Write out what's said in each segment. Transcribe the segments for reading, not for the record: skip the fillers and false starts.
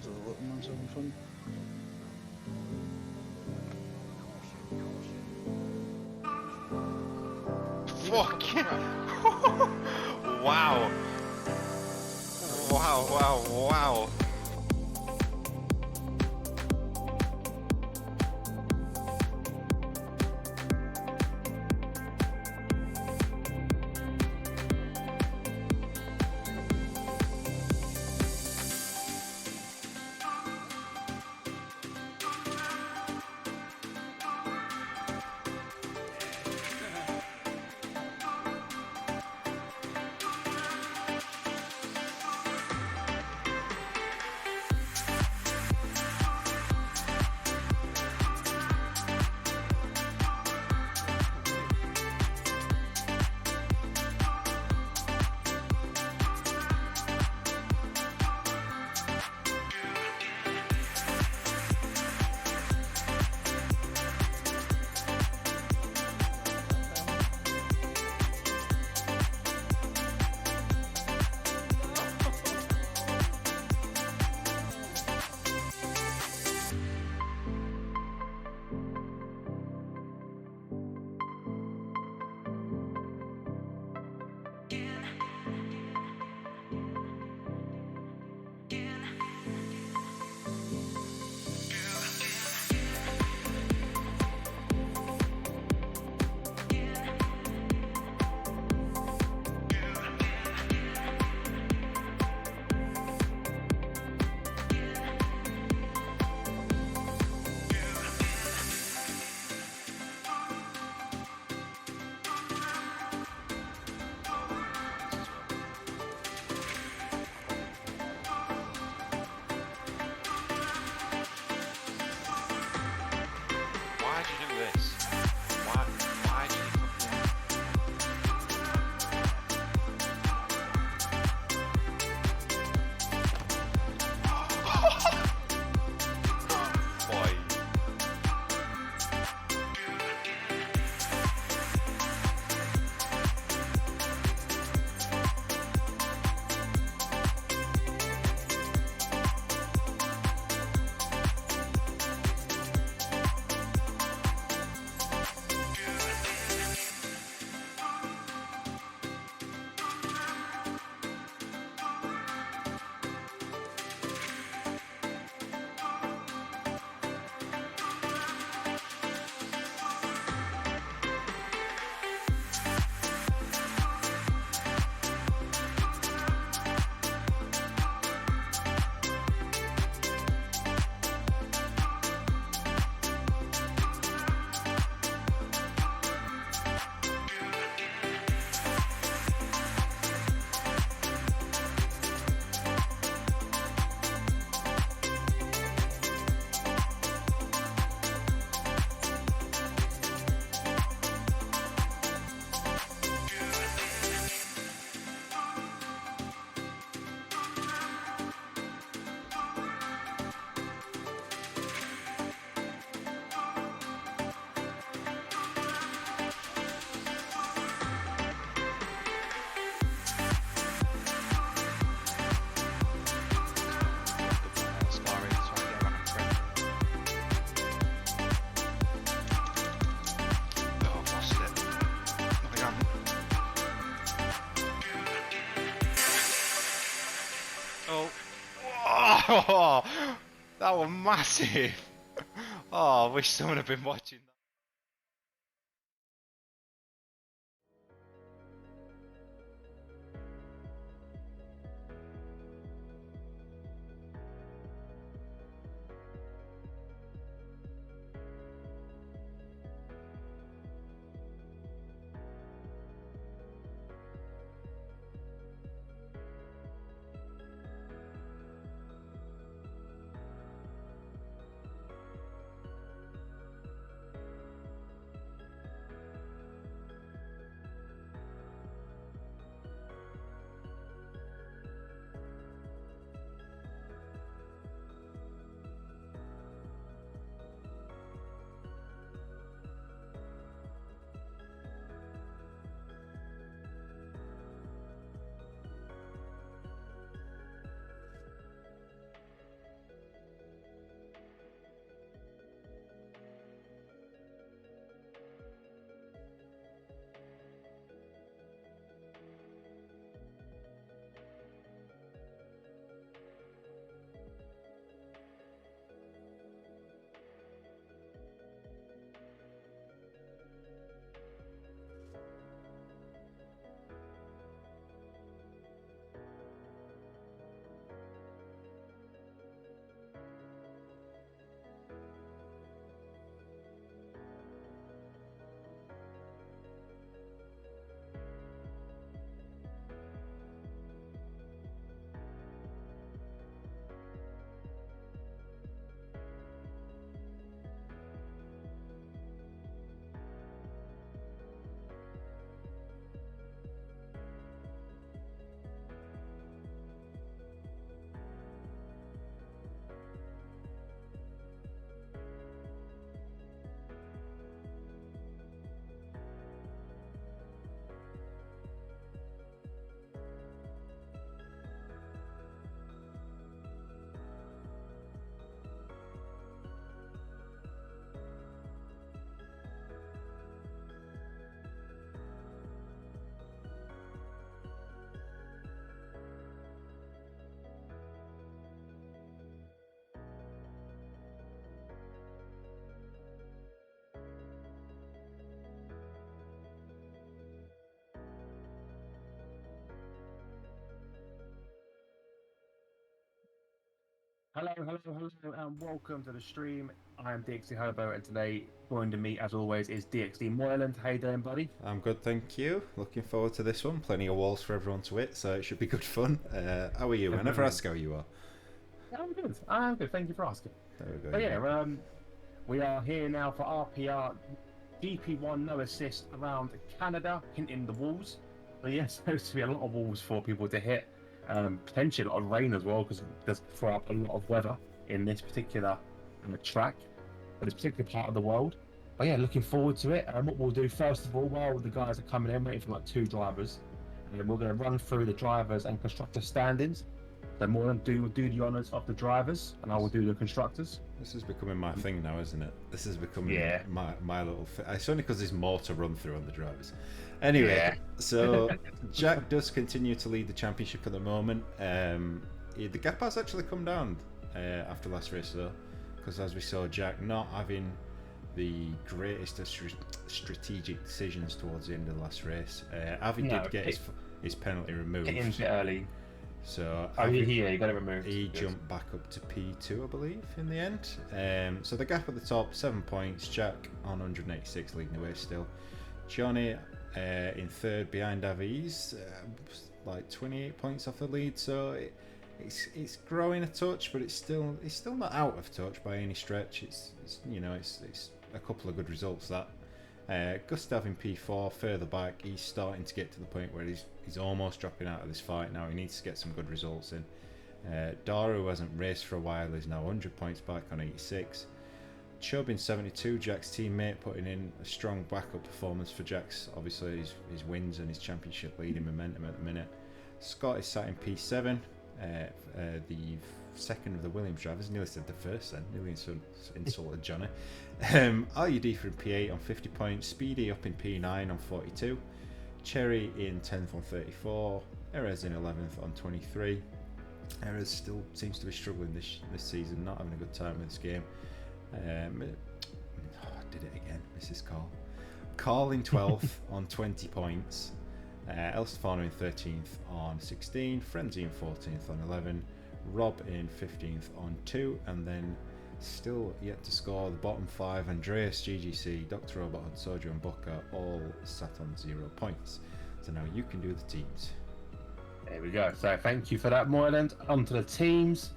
the little ones having fun. Fuck yeah! Wow! Wow, wow, wow! Why'd you do this? Why'd you Boy. Oh, that was massive. Oh, I wish someone had been watching that. Hello, and welcome to the stream. I am DXD Hobo, and today joining me, as always, is DXD Moyland. How you doing, buddy? I'm good, thank you. Looking forward to this one. Plenty of walls for everyone to hit, so it should be good fun. How are you? I never ask how you are. I'm good. I'm good. Thank you for asking. There we go. But yeah, we are here now for RPR GP1 no assist around Canada, hinting the walls. So yeah, supposed to be a lot of walls for people to hit. Potentially a lot of rain as well, because it does throw up a lot of weather in this particular track, for this particular part of the world. But yeah, looking forward to it. And what we'll do first of all, while the guys are coming in, waiting for like two drivers, and then we're going to run through the drivers and constructor standings. So more than do the honours of the drivers, and I will do the constructors. This is becoming my thing now, isn't it? This is becoming Yeah. my little thing. It's only because there's more to run through on the drivers. Anyway, Yeah. so Jack does continue to lead the championship at the moment. The gap has actually come down after last race, though, because as we saw, Jack not having the greatest of strategic decisions towards the end of the last race. Avi did get his penalty removed. Get in a bit early. So you got it removed. He jumped back up to P2, I believe, in the end. So the gap at the top, 7 points. Jack on 186, leading the way still. Johnny in third behind Avi's, like 28 points off the lead. So it's growing a touch, but it's still not out of touch by any stretch. It's a couple of good results that. Gustav in P4, further back, he's starting to get to the point where he's almost dropping out of this fight now. He needs to get some good results in. Dara, who hasn't raced for a while, is now 100 points back on 86. Chubb in 72, Jack's teammate, putting in a strong backup performance for Jack's, obviously his wins and his championship leading momentum at the minute. Scott is sat in P7, the second of the Williams drivers. Nearly said the first then, nearly insulted Johnny. RUD for P8 on 50 points, Speedy up in P9 on 42, Cherry in 10th on 34, Erez in 11th on 23. Erez still seems to be struggling this season, not having a good time with this game. I did it again, Mrs. Call. Carl in 12th on 20 points, El Stefano in 13th on 16, Frenzy in 14th on 11, Rob in 15th on 2, and then still yet to score the bottom 5, Andreas, GGC, Dr. Robot, Sojo and Booker all sat on 0 points. So now you can do the teams. There we go. So thank you for that, Moyland. On to the teams.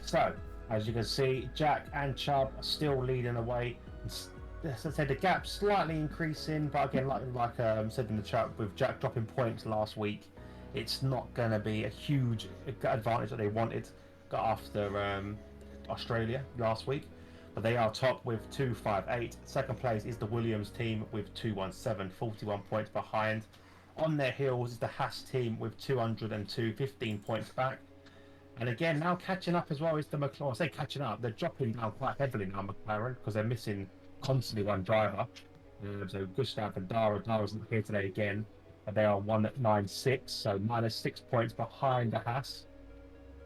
So, as you can see, Jack and Chubb are still leading away. As I said, the gap's slightly increasing, but again, like said in the chat, with Jack dropping points last week, it's not going to be a huge advantage that they wanted after Australia last week. But they are top with 258. Second place is the Williams team with 217, 41 points behind. On their heels is the Haas team with 202, 15 points back. And again, now catching up as well is the McLaren. I say catching up, they're dropping down quite heavily now, McLaren, because they're missing constantly one driver. So Gustav and Dara's not here today again, but they are 196, so minus 6 points behind the Haas.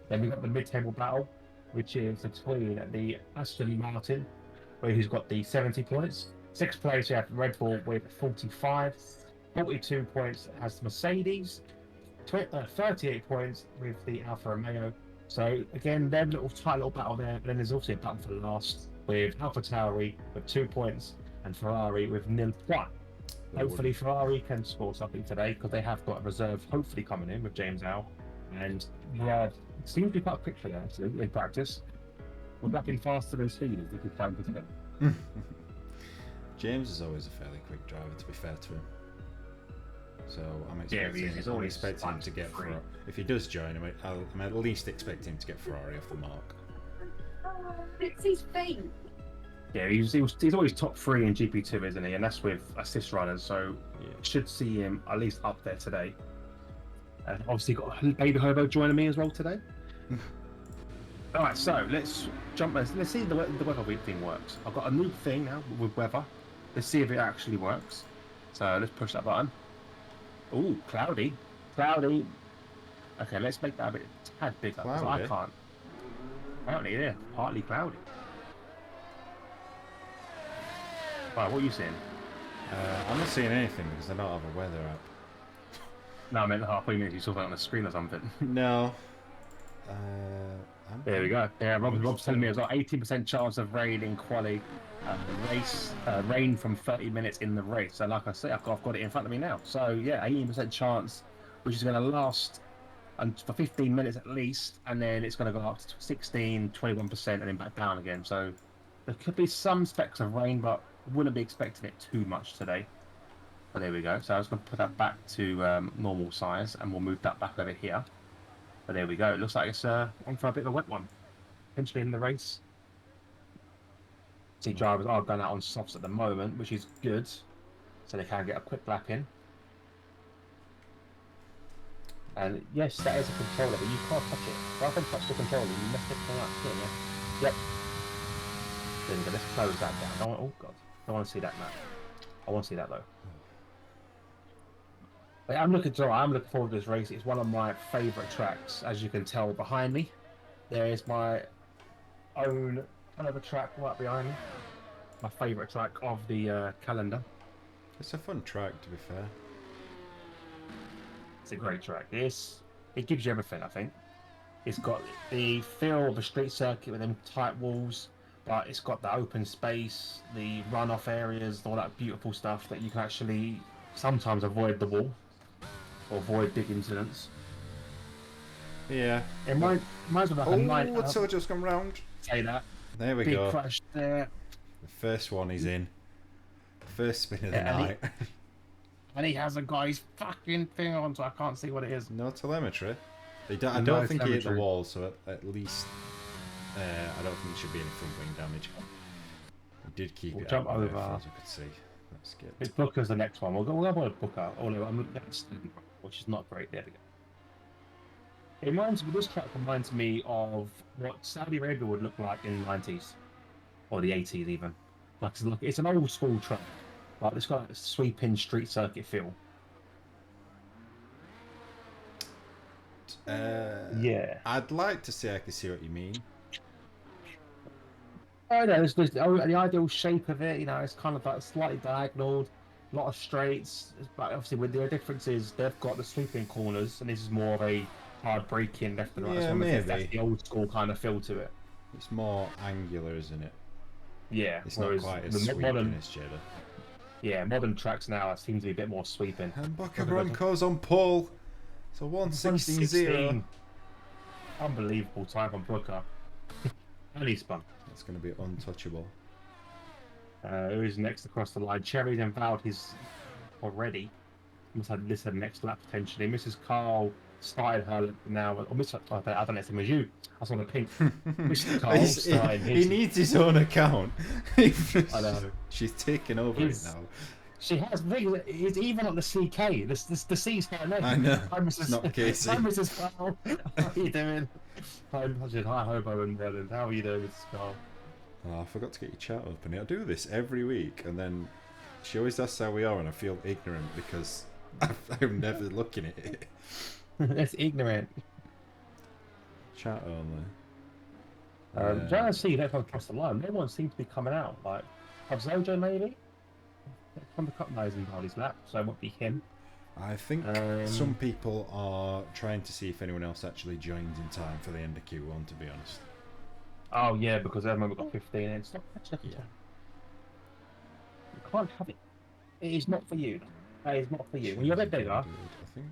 Then we've got the mid-table battle, which is between the Aston Martin, who's got the 70 points. Sixth place, we have Red Bull with 45. 42 points has Mercedes. 38 points with the Alfa Romeo. So again, they're a tight little battle there. But then there's also a battle for the last with Alfa Tauri with 2 points and Ferrari with nil point. Hopefully Ferrari can score something today because they have got a reserve hopefully coming in with James Al. And yeah, it seems to be quite quick for them actually in practice. We're been faster than speed as we could find today. James is always a fairly quick driver, to be fair to him. So I'm expecting him to get Ferrari. If he does join, I'm at least expecting him to get Ferrari off the mark. It's his feet. Yeah, he's always top 3 in GP2, isn't he? And that's with assist runners, so yeah, should see him at least up there today. And obviously got Baby Hobo joining me as well today. All right, so let's jump. Let's see if the weather thing works. I've got a new thing now with weather. Let's see if it actually works. So let's push that button. Ooh, cloudy. Okay, let's make that a bit tad bigger. Because I can't. Apparently, yeah, partly cloudy. Right, what are you seeing? I'm not seeing anything because I don't have a weather app. No, I meant halfway minutes you saw that on the screen or something. No. There we go. Yeah, Rob's telling me it's got 18% chance of rain in quali rain from 30 minutes in the race. So like I say, I've got it in front of me now. So yeah, 18% chance, which is going to last for 15 minutes at least, and then it's going to go up to 16, 21%, and then back down again. So there could be some specks of rain, but I wouldn't be expecting it too much today. But there we go. So I was going to put that back to normal size, and we'll move that back over here. But there we go. It looks like it's on for a bit of a wet one. Potentially in the race. See, drivers are going out on softs at the moment, which is good. So they can get a quick lap in. And yes, that is a controller, but you can't touch it. Rather than touch the controller, you messed everything up. Yeah. Yep. There we go. Let's close that down. Oh, God. I don't want to see that now. I want to see that, though. But I'm looking forward to this race. It's one of my favourite tracks, as you can tell behind me. There is my own kind of a track right behind me. My favourite track of the calendar. It's a fun track, to be fair. It's a great track. It gives you everything, I think. It's got the feel of a street circuit with them tight walls, but it's got the open space, the runoff areas, all that beautiful stuff that you can actually sometimes avoid the wall or avoid big incidents. Yeah. It reminds me of like a night. What's all just come round? Say that. There we Big go. crash there. The first one is in. First spin of the Yeah, night. And he hasn't got his fucking thing on, so I can't see what it is. No telemetry. I don't No think he hit the telemetry. wall, so at least I don't think there should be any front wing damage. He did keep We'll it jump out there, over. as I could see. That's good. It's Booker's the next one. We'll go with Booker. Although I'm looking at Stephen, which is not great. There we go. This track reminds me of what Saudi Arabia would look like in the 90s or the 80s even. It's an old school track, but it's got a sweeping street circuit feel. Yeah. I'd like to say I can see what you mean. Oh, no, there's the ideal shape of it. You know, it's kind of like slightly diagonal, a lot of straights. But obviously, with their differences, they've got the sweeping corners, and this is more of a hard braking left and right. Yeah, That's maybe. the old school kind of feel to it. It's more angular, isn't it? Yeah, It's not whereas quite the as sweeping modern, as Jeddah. yeah, modern tracks now seem to be a bit more sweeping. And Booker Broncos on pole. So 1:16.0. Unbelievable time from Booker. And he spun. That's going to be untouchable. Who is next across the line? Cherry's invalid his already. Must have this next lap potentially. Mrs. Carl started her lap now. Or Mr. I don't know if it was you. I saw the pink. Mr. Carl started he his. needs his own account. I know. She's taking over He's- it now. She has. It's even on the CK. The C's her name. I know. Hi, Mrs. Not Casey. Hi, Mrs. Carl. How are you doing? Hi, Hobo and Merlin. How are you doing, Mrs. Carl? Oh, I forgot to get your chat open. I do this every week, and then she always asks how we are, and I feel ignorant because I'm never looking at it. That's ignorant. Chat only. Trying to see that across the line. No one seems to be coming out. Like, Zojo maybe? From the cup nose in Harley's lap, so it won't be him. I think some people are trying to see if anyone else actually joins in time for the end of Q1, to be honest. Oh, yeah, because everyone got 15 and stop touching Yeah. You can't have it. It is not for you. That is not for you. When you're a bit bigger. I think.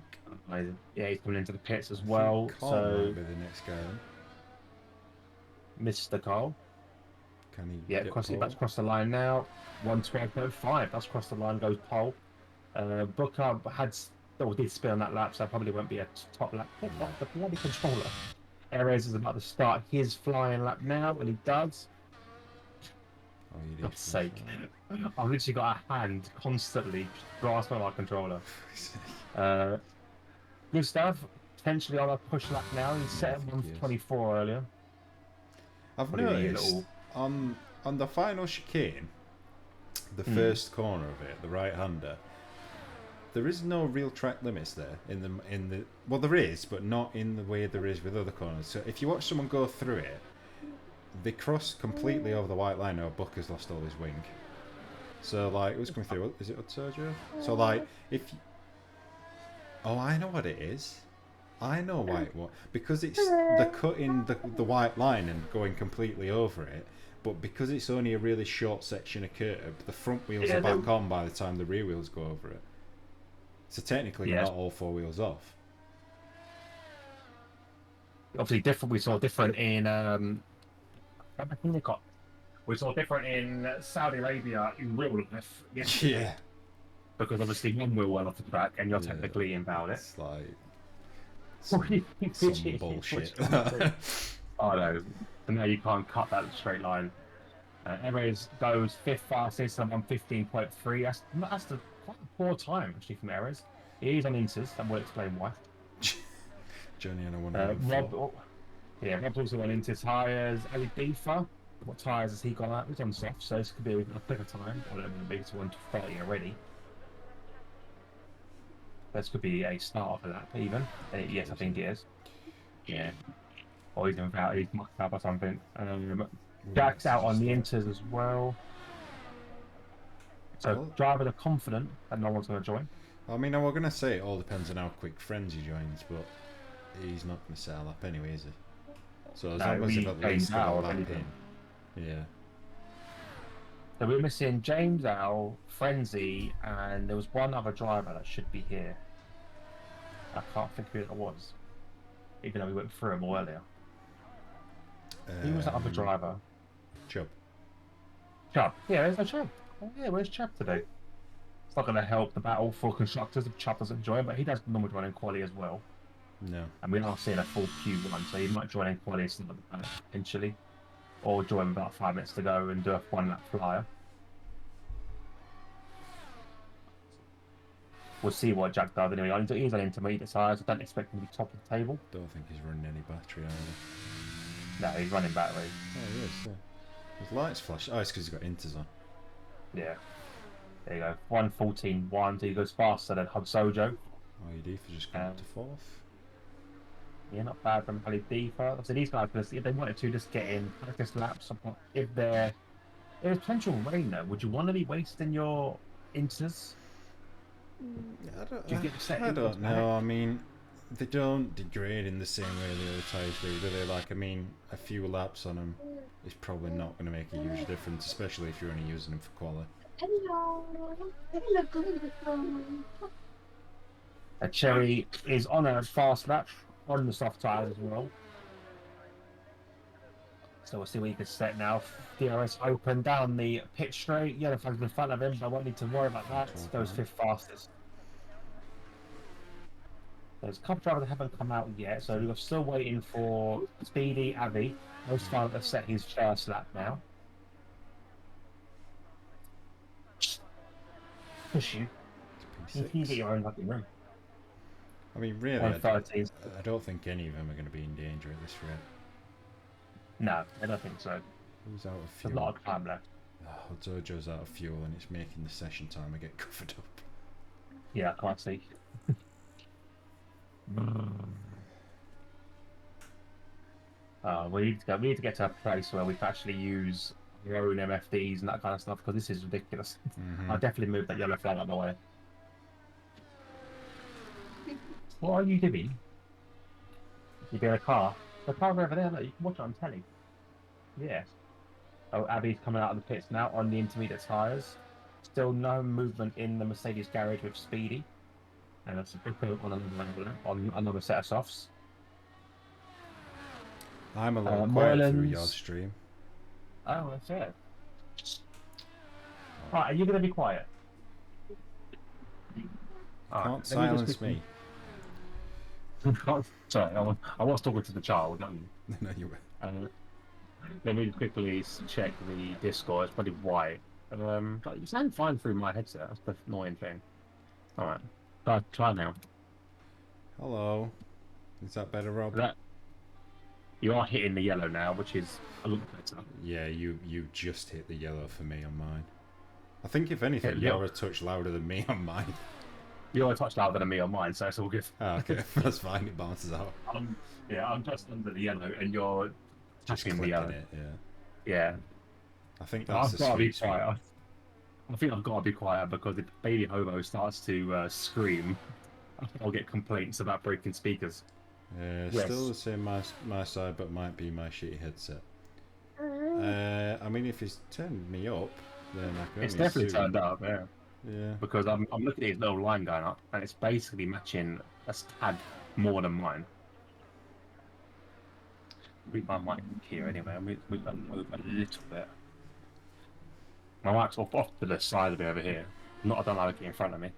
Amazing. Yeah, he's coming into the pits as I well. think Carl So, might be the next guy. Mr. Carl. Can he? Yeah, get that's pole? crossed the line now. 1:12.05. That's crossed the line, goes pole. Booker did spin on that lap, so probably won't be a top lap. Get off the bloody controller. Ares is about to start his flying lap now, and he does. Oh, you did. God's sake. I've literally got a hand constantly grasping my controller. Gustav, potentially on a push lap now. He set I him think he is. 1:24 earlier. I've What do you mean, noticed little- on the final chicane, the first corner of it, the right-hander, there is no real track limits there in the well, there is, but not in the way there is with other corners. So if you watch someone go through it, they cross completely over the white line. Or Booker's lost all his wing. So like, who's coming through? Is it Sergio? So like, if you... oh, I know what it is. I know why it was. Because it's they're cutting the white line and going completely over it, but because it's only a really short section of curb, the front wheels Yeah, are back on by the time the rear wheels go over it. So technically, Yeah. not all four wheels off. Obviously, different. We saw different in. I think they got. We saw different in Saudi Arabia in real life yesterday. Yeah. Because obviously one wheel went off the track and you're Yeah. technically inbound it. It's like What do you think, some Richie? bullshit. Oh no, so now you can't cut that straight line. Erez goes fifth fastest and on 15.3. That's quite a poor time actually from Erez. He is on Inters, that will explain why. Johnny and I want Rob's also on Inter tyres. Ali Beefer, what tyres has he gone out? He's on soft, so this could be a quicker time. I don't know, maybe it's 1:30 already. This could be a start for that, even. Yes, I think it is. Yeah. Or he's out, he's mucked up or something. Jack's out on the Inters as well. So Well- drivers are confident that no one's going to join. I mean, I was going to say it all depends on how quick Frenzy joins, but he's not going to set a lap anyway, is he? So as long as they've at least got a lap in. Yeah. So we're missing James Al, Frenzy, and there was one other driver that should be here. I can't think who it was, even though we went through him all earlier. Who was that other driver? Chubb. Chubb. Yeah, there's no Chubb. Oh, yeah, where's Chubb today? It's not going to help the battle for constructors if Chubb doesn't join, but he does normally run in quali as well. No. And we are seeing a full Q1, so he might join in quali potentially. Or join with about 5 minutes to go and do a 1-lap flyer. We'll see what Jack does anyway. He's on intermediate size. I don't expect him to be top of the table. Don't think he's running any battery either. No, he's running battery. Oh, he is, yeah. His lights flash. Oh, it's because he's got Inters on. Yeah. There you go. 1:14.1, so he goes faster than Hub Sojo. IED for just going up to fourth. Yeah, not bad from Ali Deeper. So these guys, if they wanted to just get in practice laps, if there's potential rain though, would you want to be wasting your Inters? I don't know. I mean, they don't degrade in the same way the other tyres do they? Like, I mean, a few laps on them is probably not going to make a huge difference, especially if you're only using them for quali. Cherry is on a fast lap on the soft tyres as well. So we'll see what he can set now. DRS open down the pit straight. Yellow flag's in front of him, so I won't need to worry about that. Goes fifth fastest. There's a couple drivers that haven't come out yet, so we're still waiting for Speedy Abbey. Most fun to set his first lap now. Push you. You can get your own lucky room. I mean, really, 1:13. I don't think any of them are going to be in danger at this rate. No, I don't think so. Who's out of There's fuel? a lot of time left. Oh, Jojo's out of fuel and it's making the session timer get covered up. Yeah, I can't see. We need to get to a place where we can actually use our own MFDs and that kind of stuff, because this is ridiculous. I'll definitely move that yellow flag out of the way. What are you doing? You be in a car? The car's over there, look, you can watch it on telly. Yeah. Oh, Abby's coming out of the pits now on the intermediate tyres. Still no movement in the Mercedes garage with Speedy. And that's a big on another set of softs. I'm a little quiet through your Merlin's- stream. Oh, that's it. Right, are you going to be quiet? Can't silence me. Sorry, I was talking to the child, not you. No, you were. Let me quickly check the Discord. It's probably white. But you sound fine through my headset. That's the annoying thing. All right, try now. Hello. Is that better, Rob? You are hitting the yellow now, which is a lot better. Yeah, you just hit the yellow for me on mine. I think if anything, Yeah, you're a touch louder than me on mine. You're a touch louder than me on mine, so it's all good. Oh, okay, that's fine. It bounces out. I'm just under the yellow, and you're Just touching the clicking yellow. it. Yeah. Yeah. I think that's I've the got to be sweet spot. quiet. I think I've got to be quiet, because if Baby Hobo starts to scream, I'll get complaints about breaking speakers. Yes. Still the same my side, but might be my shitty headset. I mean, if it's turned me up, then I can It's only definitely assume. turned up, yeah. Yeah. Because I'm looking at his little line going up, and it's basically matching a tad more than mine. Move my mic here anyway. I'll move a little bit. My mic's off to the side of me over here. I don't like it in front of me.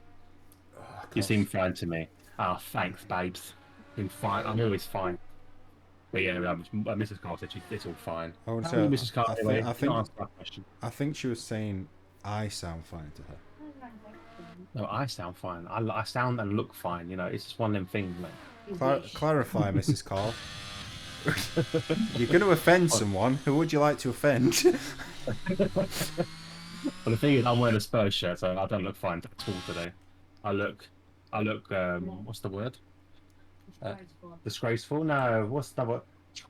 You seem fine to me. Oh, thanks, babes. I'm fine. I'm always fine. But yeah, Mrs. Carl said it's all fine. I want How are you, to Mrs. Carl? I Anyway, think you can answer that question. I think she was saying I sound fine to her. No, I sound fine. I sound and look fine. You know, it's just one of them things, mate. Clarify, Mrs. Carl. You're going to offend someone. Who would you like to offend? Well, the thing is, I'm wearing a Spurs shirt, so I don't look fine at all today. I look, what's the word? Disgraceful? No, what's the word?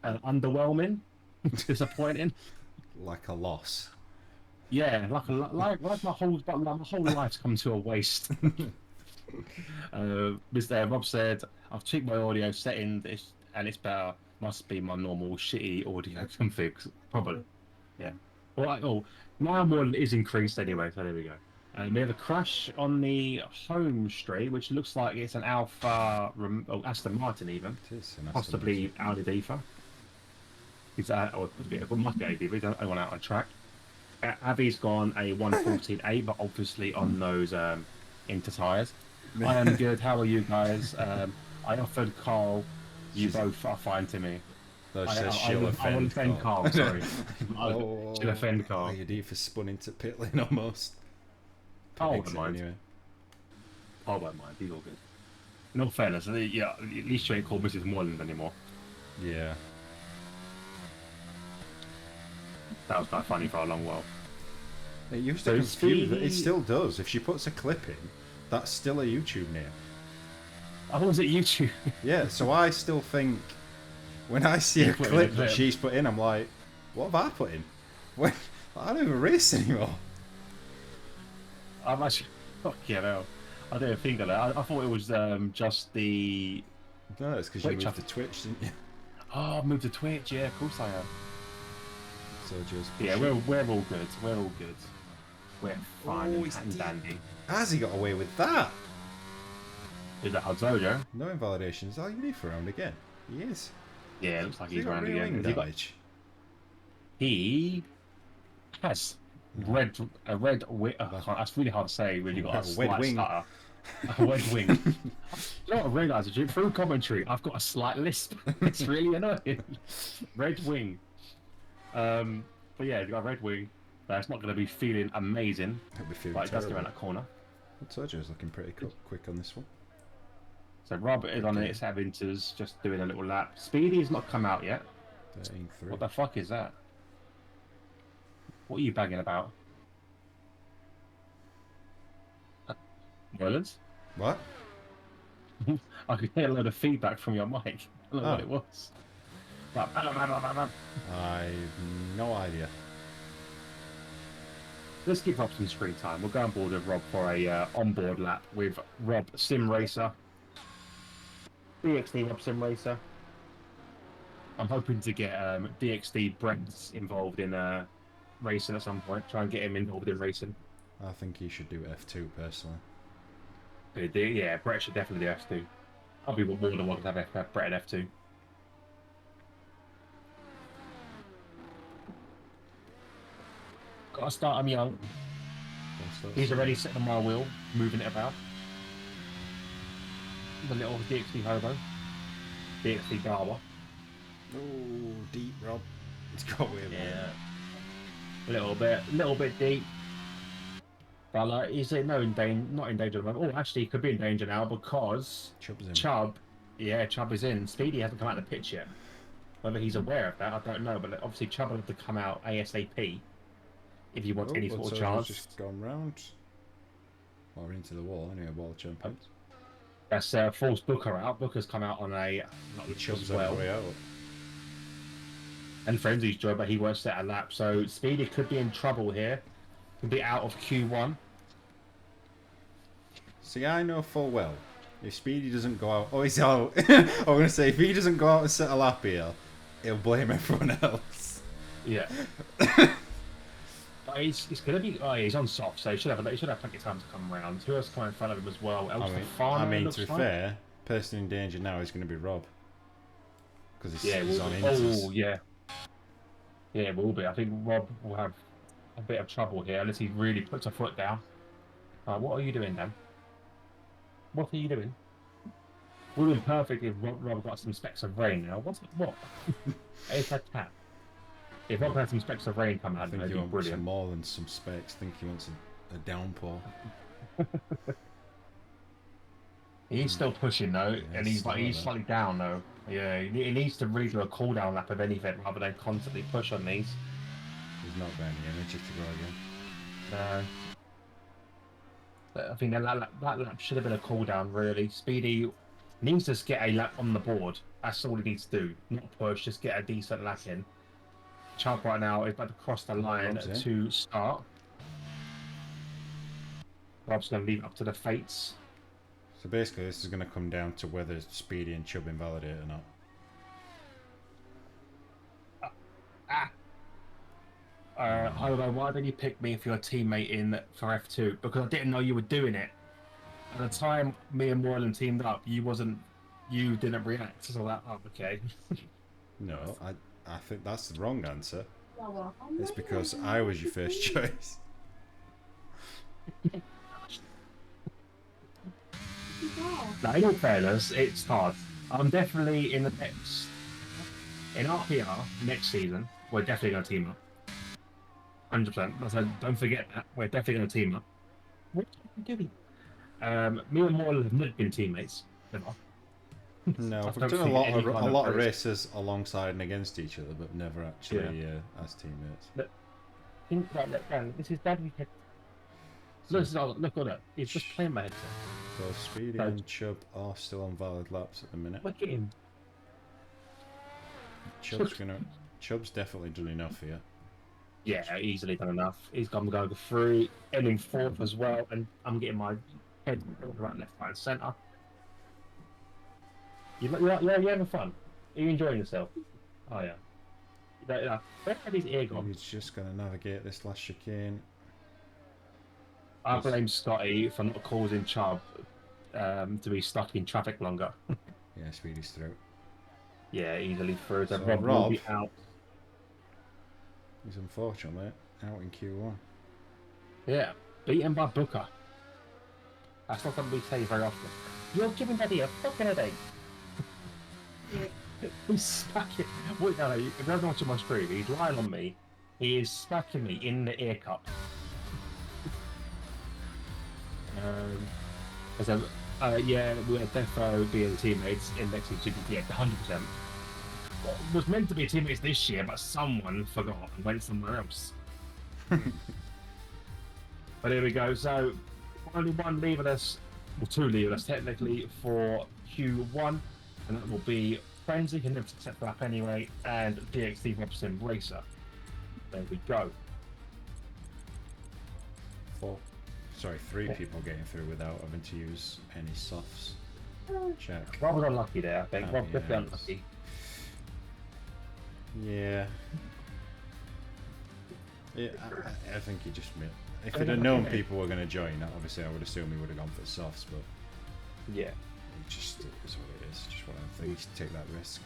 Underwhelming? Disappointing? Like a loss. Yeah, like my whole life's come to a waste. Mr. Rob said, I've checked my audio settings and it's better. Must be my normal shitty audio config. Probably. Yeah. Well, my one is increased anyway, so there we go. We have a crash on the home street, which looks like it's an Alpha, Aston Martin even. It is an Aston Possibly Audi Diva. Is that, or it must be Audi Diva, he's only one out on track. Avi's gone a 114.8, but obviously on those inter tyres. I am good, how are you guys? I offered Carl, you both are fine to me. No, she I says she'll will offend Carl, sorry. She'll offend Carl. You do for spun into pit lane almost. I Exit won't mind. anyway. I won't mind, he's all good. In all fairness, yeah, at least you ain't called Mrs. Moreland anymore. Yeah. That was quite funny for a long while. It used So to confuse. Speedy- It still does. If she puts a clip in, that's still a YouTube name. Oh, was it YouTube? Yeah, so I still think when I see a put in a clip that clip. she's put in, I'm like, what have I put in? When I don't even race anymore. I'm actually, fucking hell. I didn't think of that. I thought it was just the. No, it's because you Twitch, moved to Twitch, didn't you? Oh, I moved to Twitch. Yeah, of course I am. So just Yeah, we're all good. We're all good. We're fine he's and dandy. Has he got away with that? Is that Hadzojo? No invalidations. Oh, you need for round again. He is. Yeah, it looks like Has he he's got round rear again. wing Has he got- damage? He has a red wing. That's really hard to say when you've got a Wed slight wing. stutter. A red wing. You know what I realised? Through commentary, I've got a slight lisp. It's really annoying. Red wing. But yeah, you've got a red wing. That's not going to be feeling amazing. He'll be feeling But it does go terrible. around that corner. Sergio's looking pretty quick on this one. So Rob is on it. Savinters just doing a little lap. Speedy's not come out yet. 13-3. What the fuck is that? What are you bagging about? Violence? What? I could hear a load of feedback from your mic. I don't know what Oh. it was. Like, bam, bam, bam, bam, bam. I've no idea. Let's give Rob some screen time. We'll go on board with Rob for a onboard lap with Rob Sim Racer. DXD Rob Sim Racer. I'm hoping to get DXD Brent involved in racing at some point. Try and get him involved in racing. I think he should do F2 personally. Yeah, Brett should definitely do F2. I'll be more than welcome to have Brett at F2. Got to start him young. He's already sitting on my wheel, moving it about. The little DXD hobo. DXD Garber. Oh, deep, Rob. It's got weird. Yeah. A little bit deep. But like, he's not in danger at the moment. Oh, actually, he could be in danger now because Chubb's in. Chubb is in. Speedy hasn't come out of the pitch yet. Whether he's aware of that, I don't know. But obviously, Chubb will have to come out ASAP if you want any sort of chance. Just gone round. Or into the wall, anyway, wall champions. That's false Booker out. Booker's come out on a not the Chubb Chubb's as on his well. way out. And Frenzy's job, but he won't set a lap. So Speedy could be in trouble here. Could be out of Q1. See, I know full well If Speedy doesn't go out, oh, he's out. I'm gonna say if he doesn't go out and set a lap here, he'll blame everyone else. Yeah. He's gonna be. Oh, yeah, he's on soft, so he should have plenty of time to come around. Who else coming in front of him as well? I mean, to be fair, person in danger now is going to be Rob because he's on inters. Oh yeah. Yeah, it will be. I think Rob will have a bit of trouble here unless he really puts a foot down. What are you doing, Dan? What are you doing? Would have been perfect if Rob got some specks of rain now. What? It's a tap. If Rob had some specks of rain come out, I think he wants more than some specks. I think he wants a downpour. He's still pushing though, Yeah, and he's slightly down though. Yeah, he needs to really do a cool down lap of anything rather than constantly push on these. He's not got any energy to go again. No. But I think that lap should have been a cool down really. Speedy needs to just get a lap on the board. That's all he needs to do. Not push, just get a decent lap in. Chubb right now is about to cross the line to start. Rob's going to leave it up to the fates. So basically, this is going to come down to whether Speedy and Chubb invalidate or not. Hobo, why didn't you pick me for your teammate in for F2? Because I didn't know you were doing it. At the time me and Moreland teamed up, you didn't react. So that, okay. No, I think that's the wrong answer. It's because I was your first choice. Now, in all fairness, it's hard. I'm definitely in RPR next season. We're definitely going to team up. 100%. So don't forget that. We're definitely going to team up. What are you doing? Me and Moreland have not been teammates. Never. No, we've done a lot of races alongside and against each other, but never actually as teammates. This is Daddy's head. Look at that. He's just playing my headset. So Speedy and Chubb are still on valid laps at the minute. Look at him. Chubb's definitely done enough here. Yeah, easily done enough. He's going to go through, ending fourth as well, and I'm getting my head right, left, right, and centre. You having fun? Are you enjoying yourself? Oh yeah. Where had his ear gone? He's just going to navigate this last chicane. I blame Scotty for not causing Chubb to be stuck in traffic longer. Yeah, Speedy's through. Yeah, easily through. So Rob will be out. He's unfortunately out in Q1. Yeah, beaten by Booker. That's not something we say very often. You're giving Daddy a fucking headache. He's smacking. Wait, no, if you haven't watched my screen, he's lying on me. He is smacking me in the ear cup. Yeah, we're defo being teammates in next season. Yeah, 100%. Was meant to be teammates this year, but someone forgot and went somewhere else. But here we go. So, only one leaving us, well, two leaving us technically for Q1, and that will be Frenzy, who never set that up anyway, and DXT Robson Racer. There we go. Three people getting through without having to use any softs. Check. Rob was unlucky there, I think. Rob definitely unlucky. Yeah. Yeah, I think he just missed. If he'd have known people were going to join, obviously I would assume he would have gone for softs, but yeah, it just is what it is. Just one of the things to take that risk.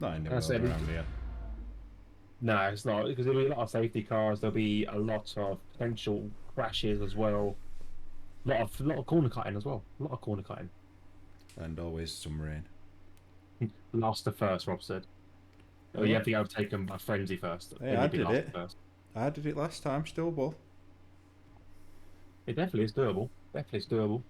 Not in the world around here. No, it's not, because there'll be a lot of safety cars. There'll be a lot of potential crashes as well. A lot of corner cutting as well. A lot of corner cutting. And always some rain. Last to first, Rob said. Oh, you have to get overtaken by Frenzy first. Yeah, I did it. I did it last time, still both. It definitely is doable. Definitely is doable.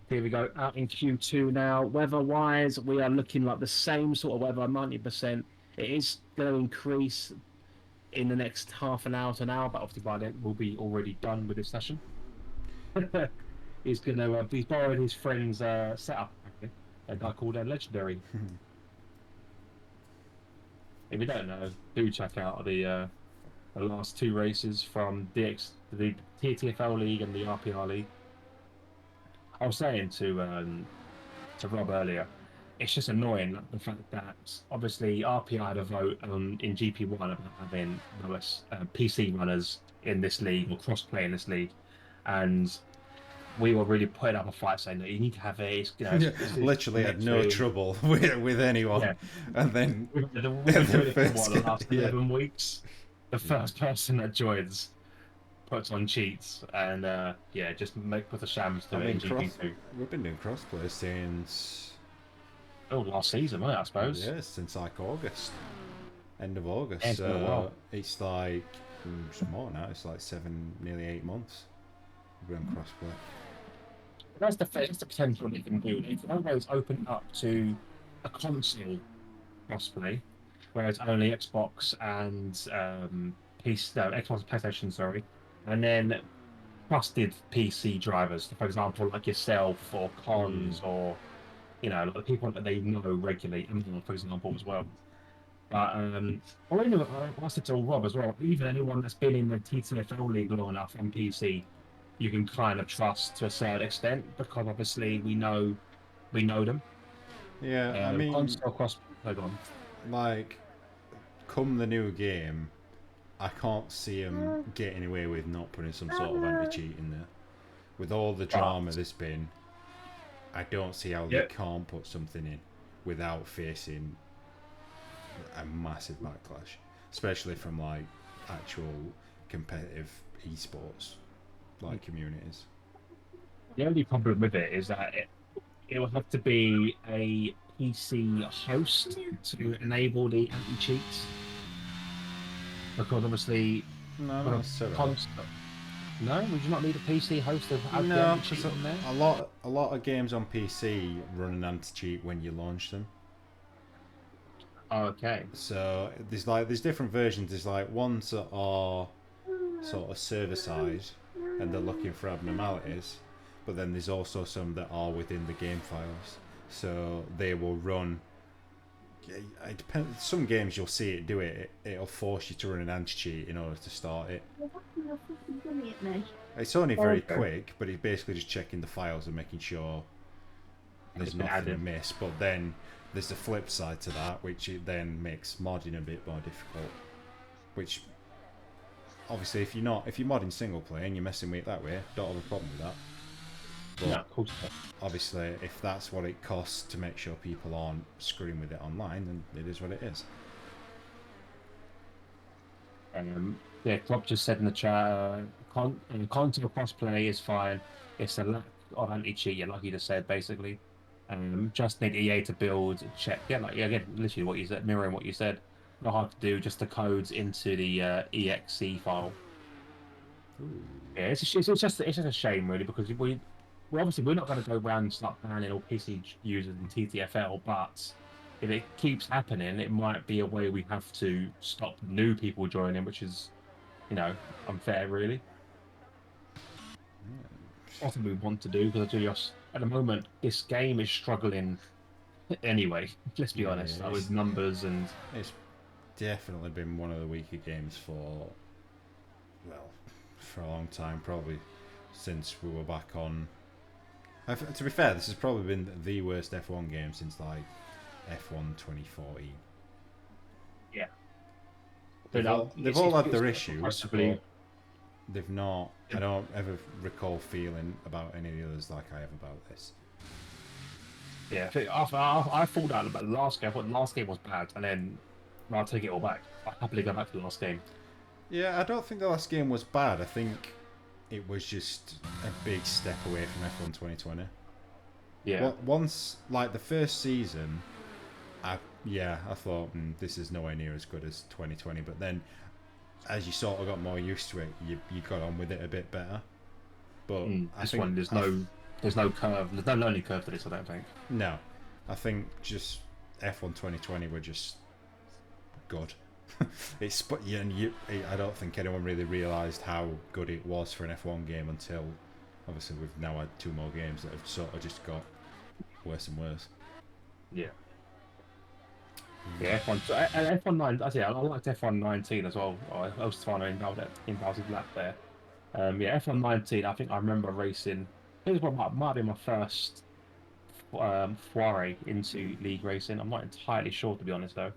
Here we go, out in Q2 now. Weather-wise, we are looking like the same sort of weather, 90%. It is going to increase in the next half an hour to an hour, but obviously by then we'll be already done with this session. He's going to he's borrowed his friend's setup, actually. A guy called Legendary. If you don't know, do check out the last two races from the TTFL League and the RPR League. I was saying to Rob earlier, it's just annoying like, the fact that obviously RPR had a vote in GP1 about having lowest PC runners in this league or crossplay in this league, and we were really putting up a fight saying that you need to have it. It's, you know, it's Literally had no to, trouble with anyone, yeah. and then We've been the doing it for first the guy- last yeah. 11 weeks. The first person that joins puts on cheats and yeah, just put the shams to I it mean, in GP2. we've been doing crossplay since Oh, last season, wasn't it, I suppose? yeah, since like August, end of August. Yeah, it's been a while. It's like it's more now. It's like 7, nearly 8 months. We're on crossplay. That's the potential they can do. If always open up to a console crossplay, whereas only Xbox and PC, no, Xbox and PlayStation, sorry, and then trusted PC drivers, for example, like yourself or Cons or you know, like the people that they know regularly, Amazon, for example, as well. But or anyway, I said to Rob as well, even anyone that's been in the TTFL league long enough on PC, you can kind of trust to a certain extent because obviously we know them. Yeah, I mean, Console cross. Hold on. like, come the new game, I can't see them getting away with not putting some sort of anti-cheat in there. With all the drama there's been, I don't see how they can't put something in without facing a massive backlash, especially from like actual competitive esports like communities. The only problem with it is that it will have to be a PC host to enable the anti-cheats because obviously No, with not a necessarily. console. No, would you not need a PC host to have the No, anti-cheat on there? a lot of games on PC run an anti-cheat when you launch them. Okay. So there's different versions. There's like ones that are sort of server side and they're looking for abnormalities, but then there's also some that are within the game files. So they will run. It depends. Some games you'll see it do it. It'll force you to run an anti-cheat in order to start it. It's only very quick, but it's basically just checking the files and making sure there's nothing amiss. But then there's the flip side to that, which it then makes modding a bit more difficult. Which obviously, if you're modding single player and you're messing with it that way, don't have a problem with that. But No, of course not. obviously, if that's what it costs to make sure people aren't screwing with it online, then it is what it is. Yeah, Klopp just said in the chat, console crossplay is fine. It's a lack of anti-cheat, yeah, like you just said, basically. Just need EA to build, check. Yeah, like again, literally what you said, mirroring what you said. Not hard to do, just the codes into the exe file. Ooh. Yeah, it's just a shame really because we're obviously we're not going to go around and start banning all PC users in TTFL, but if it keeps happening, it might be a way we have to stop new people joining, which is, you know, unfair really. Something we want to do because just at the moment this game is struggling anyway. Let's be honest, like, with numbers and it's definitely been one of the weaker games for a long time, probably since we were back on. To be fair, this has probably been the worst F1 game since like F1 2014. Yeah. They've all had their issues, possibly. but they've not. I don't ever recall feeling about any of the others like I have about this. Yeah, I thought that about the last game. I thought the last game was bad, and then I'll take it all back. I'll happily go back to the last game. Yeah, I don't think the last game was bad. I think it was just a big step away from F1 2020. Yeah. Well, once, like the first season, I thought this is nowhere near as good as 2020. But then, as you sort of got more used to it, you got on with it a bit better. But this one, there's no curve. There's no learning curve for this. I don't think. No, I think just F1 2020 were just good. I don't think anyone really realised how good it was for an F1 game until obviously we've now had 2 more games that have sort of just got worse and worse. Yeah. Yeah, F1. And F1 9. I liked F1 19 as well. I was trying to invalid lap there. Yeah, F1 19. I think I remember racing This one might be my first foray into league racing. I'm not entirely sure, to be honest, though.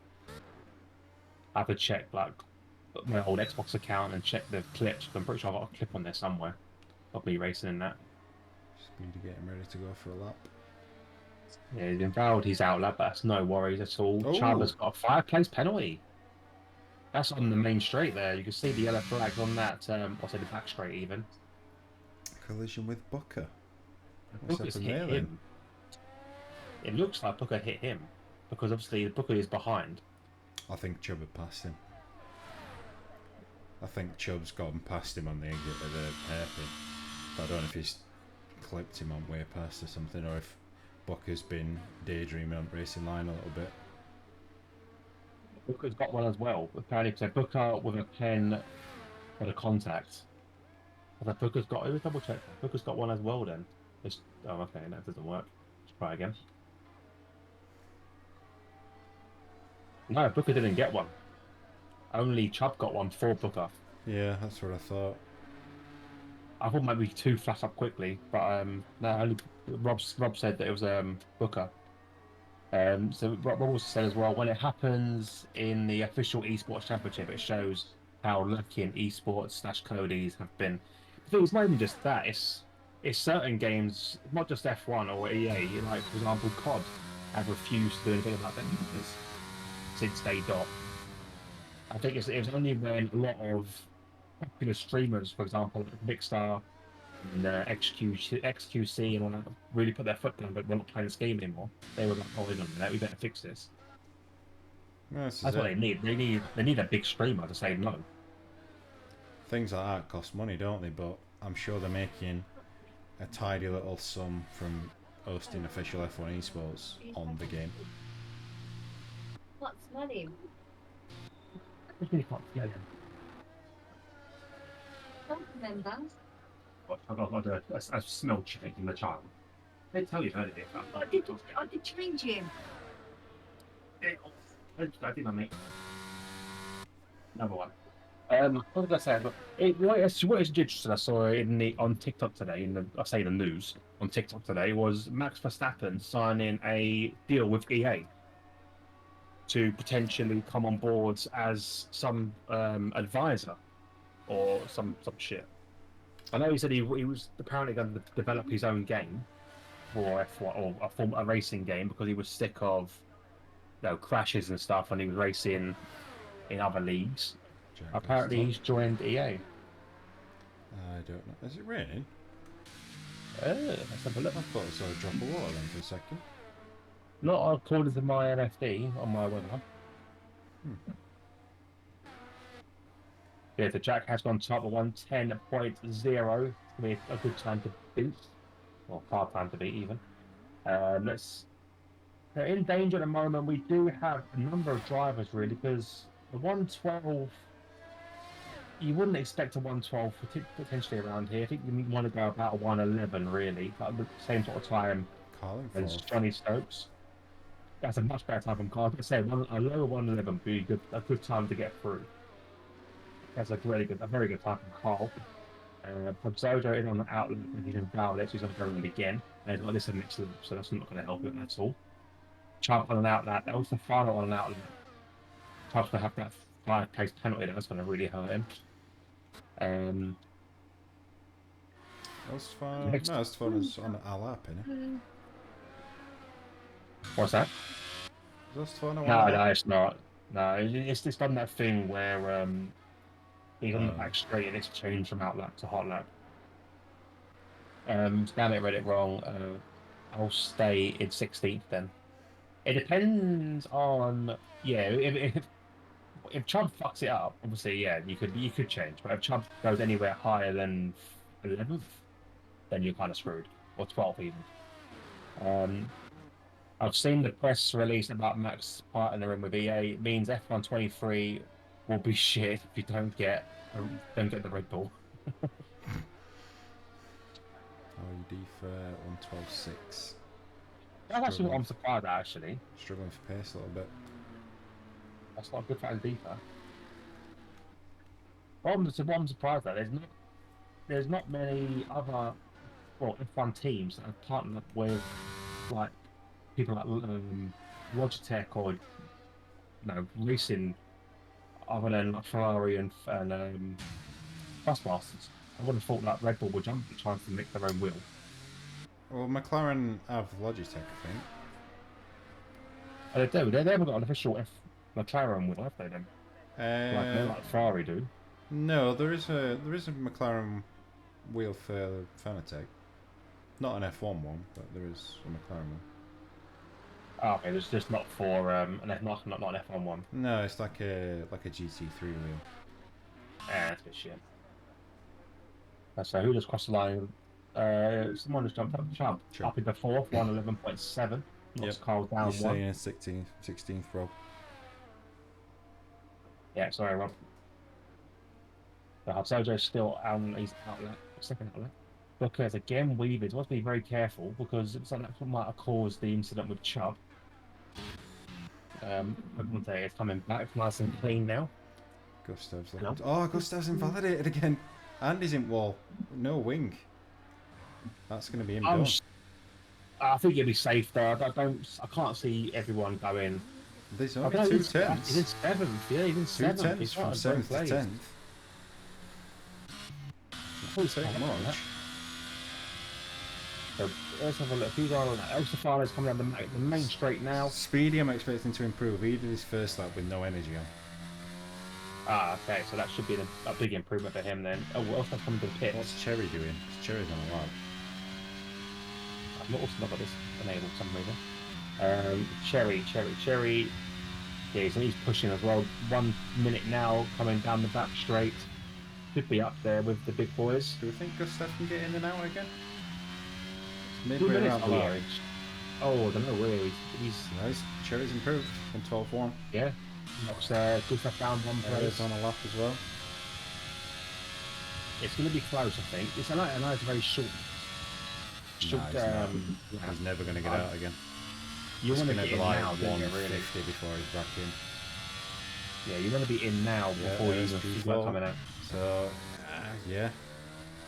I have to check like my old Xbox account and check the clips. I'm pretty sure I've got a clip on there somewhere of me racing in that. Speedy getting ready to go for a lap. Yeah, he's been fouled. He's out, lad, but that's no worries at all. Oh. Chandler's got a 5 place penalty. That's on the main straight there. You can see the yellow flag on that. I'll say the back straight even. Collision with Booker. Booker's hit him. It looks like Booker hit him because obviously Booker is behind. I think Chubb had passed him. I think Chubb's gone past him on the exit of the hairpin. But I don't know if he's clipped him on way past or something, or if Booker's been daydreaming on racing line a little bit. Booker's got one as well. Apparently, so Booker with a pen for the contact. I thought Booker's got. Let me double check. Booker's got one as well. Then. Oh, okay, that doesn't work. Let's try again. No, Booker didn't get one. Only Chubb got one for Booker. Yeah, that's what I thought. I thought maybe 2 flash up quickly, but no. Only Rob said that it was Booker. So Rob also said as well, when it happens in the official esports championship, it shows how lucky in esports / Cody's have been. It's not even just that. It's certain games, not just F1 or EA. Like for example, COD have refused to do anything about their numbers since day dot. I think it was only when a lot of popular streamers, for example, like Mixstar and XQC and all that, really put their foot down, but we're not playing this game anymore. They were like, "Oh, wait a minute, we better fix this." That's what they need. They need a big streamer to say no. Things like that cost money, don't they? But I'm sure they're making a tidy little sum from hosting official F1 esports on the game. What's money? Yeah. Don't remember. I've got a smell check in the child. They tell you earlier. I did change him. I did, mate. Number one. What was I say? What is interesting I saw on TikTok today, the news on TikTok today, was Max Verstappen signing a deal with EA to potentially come on board as some advisor or some shit. I know he said he was apparently going to develop his own game for F1 or a racing game because he was sick of crashes and stuff, and he was racing in other leagues. Apparently, he's joined EA. I don't know. Is it raining? Let's have a look. I thought I saw a drop of water then for a second. Not according to my NFD on my weather. Yeah, the Jack has gone top of 110.0. With a good time to beat, or hard time to beat even. They're in danger at the moment. We do have a number of drivers really, because the 112. You wouldn't expect a 112 potentially around here. I think you want to go about a 111 really, at the same sort of time as Johnny Stokes. That's a much better time from Carl. I say a lower 111 would be a good time to get through. That's a very good time from Carl. Zojo is on the outlet and he's in Valdez, he's on the road again. And he's got this next to them, so that's not going to help him at all. Chubb on an outlet, also Fano on an outlet. Chubb's going to have that 5 place penalty, that's going to really hurt him. That's fine. No, that's fine as on our lap, innit? What's that? That's fine. No, it's not. No, it's just done that thing where he's on the back straight and it's changed from out lap to hot lap. Damn it, read it wrong. I'll stay in 16th then. It depends on if Chubb fucks it up, obviously you could change. But if Chubb goes anywhere higher than 11th, then you're kind of screwed, or 12th even. I've seen the press release about Max partnering with EA. It means F1 23 will be shit if you don't get the Red Bull. RED for 112.6. That's actually what I'm surprised at, actually. Struggling for pace a little bit. That's not good for Andifa. What I'm surprised at, there's not many other well, F1 teams that have partnered up with like people like Logitech or racing other than like Ferrari and Busmasters. I would have thought like Red Bull would jump and try to make their own wheel. Well, McLaren have Logitech, I think. And they do. They haven't got an official McLaren wheel, have they? Then like Ferrari do. No, there is a McLaren wheel for Fanatec. Not an F1 one, but there is a McLaren one. Oh, okay, there's just not for not an F1 one. No, it's like a GT3 wheel. That's a bit shit. So who just crossed the line? Someone just jumped up the jump. Sure. Up in the fourth, 111.7. Knocks Carl down He's one. saying 16th, Rob. Yeah, sorry, Rob. Sojo's still on his outlet, second outlet. Because again, Weavers must be very careful because it's like that might have caused the incident with Chubb. It's coming back nice and clean now. Gustav's Hello? Oh, Gustav's invalidated again. And he's in wall. No wing. That's going to be him done. I think he'll be safe though. I can't see everyone going. There's only 2 tenths. He's in seventh, yeah, he's in 2 seventh. tenths He's from not 7th to great 10th. place. Take much. So let's have a look. Who's on that? El Safari's coming down the main straight now. Speedy, I'm expecting to improve. He did his first lap with no energy on. Okay, so that should be a big improvement for him then. Oh, what else is coming to the pit? What's Cherry doing? Cherry's on a lap. I've also not got this enabled for some reason. Cherry. Yeah, he's pushing as well. 1 minute now, coming down the back straight. Should be up there with the big boys. Do we think Gustav can get in and out again? It's 2 midway minutes. around the line. Oh, I don't know where he's Nice. Cherry's improved in 12-1. yeah. Knocks Gustav down one Perez place. on a lap as well. It's going to be close, I think. I know it's a very short. He's never going to get out again. You want to get be in like now, don't you, 150 really? before he's back in. Yeah, you want to be in now before you P4. coming out. So, yeah.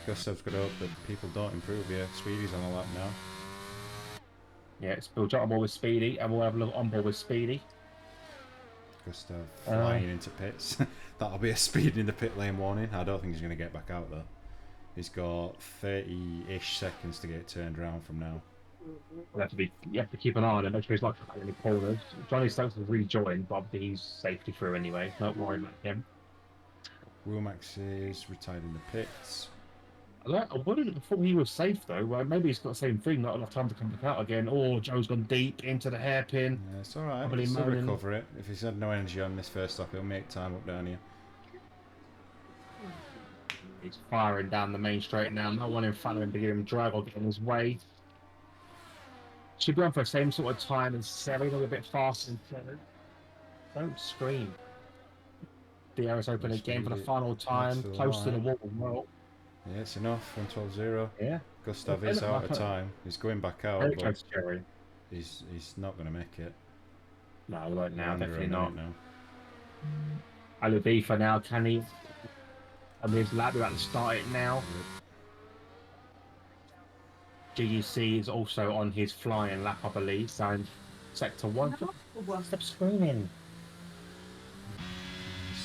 Gustav's got to hope that people don't improve here. Speedy's on a lap now. Yeah, we'll jump on board with Speedy, and we'll have a look on board with Speedy. Gustav flying into pits. That'll be a speed in the pit lane warning. I don't think he's going to get back out though. He's got 30-ish seconds to get turned around from now. You have to keep an eye on him, make sure he's not cutting any corners. Johnny Stokes has rejoined, but obviously he's safety through anyway. Don't worry about him. Womax is retired in the pits. I wouldn't have thought he was safe though. Well, maybe he's got the same thing, not enough time to come back out again. Or Joe's gone deep into the hairpin. Yeah, it's alright. Probably He'll still moaning. recover it. If he's had no energy on this first lap, he'll make time up down here. He's firing down the main straight now. No one in front of him to give him drag or get in his way. Should be on for the same sort of time as Seri, a little bit faster than Seri. Don't scream. The air is open again for the final time. Close to the wall as well. Yeah, it's enough. 112.0. Yeah. Gustav is out of time. He's going back out, Very but close to Seri. he's not going to make it. No, right now, Under a definitely minute not. now. Alubifa now, can he? I mean, his lap, we're about to start it now. GGC is also on his flying lap, I believe, so in sector 1. Stop screaming.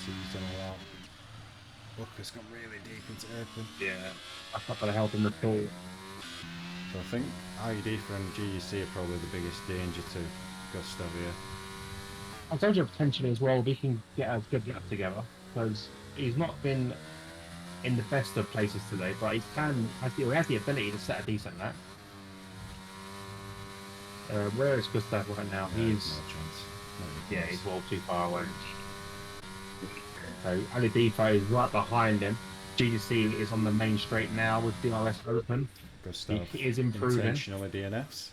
He's done a lot. Walker's gone really deep into airpin. Yeah. That's not going to help him at all. So I think IED and GUC are probably the biggest danger to Gustav here. I told you potentially as well, we can get a good lap together, because he's not been in the best of places today, but he has the ability to set a decent lap. Where is Gustav right now? No He's chance. he's well too far away. So Alubifa is right behind him. GGC is on the main straight now with DRS open. Gustav He is improving. intentionally DNFs.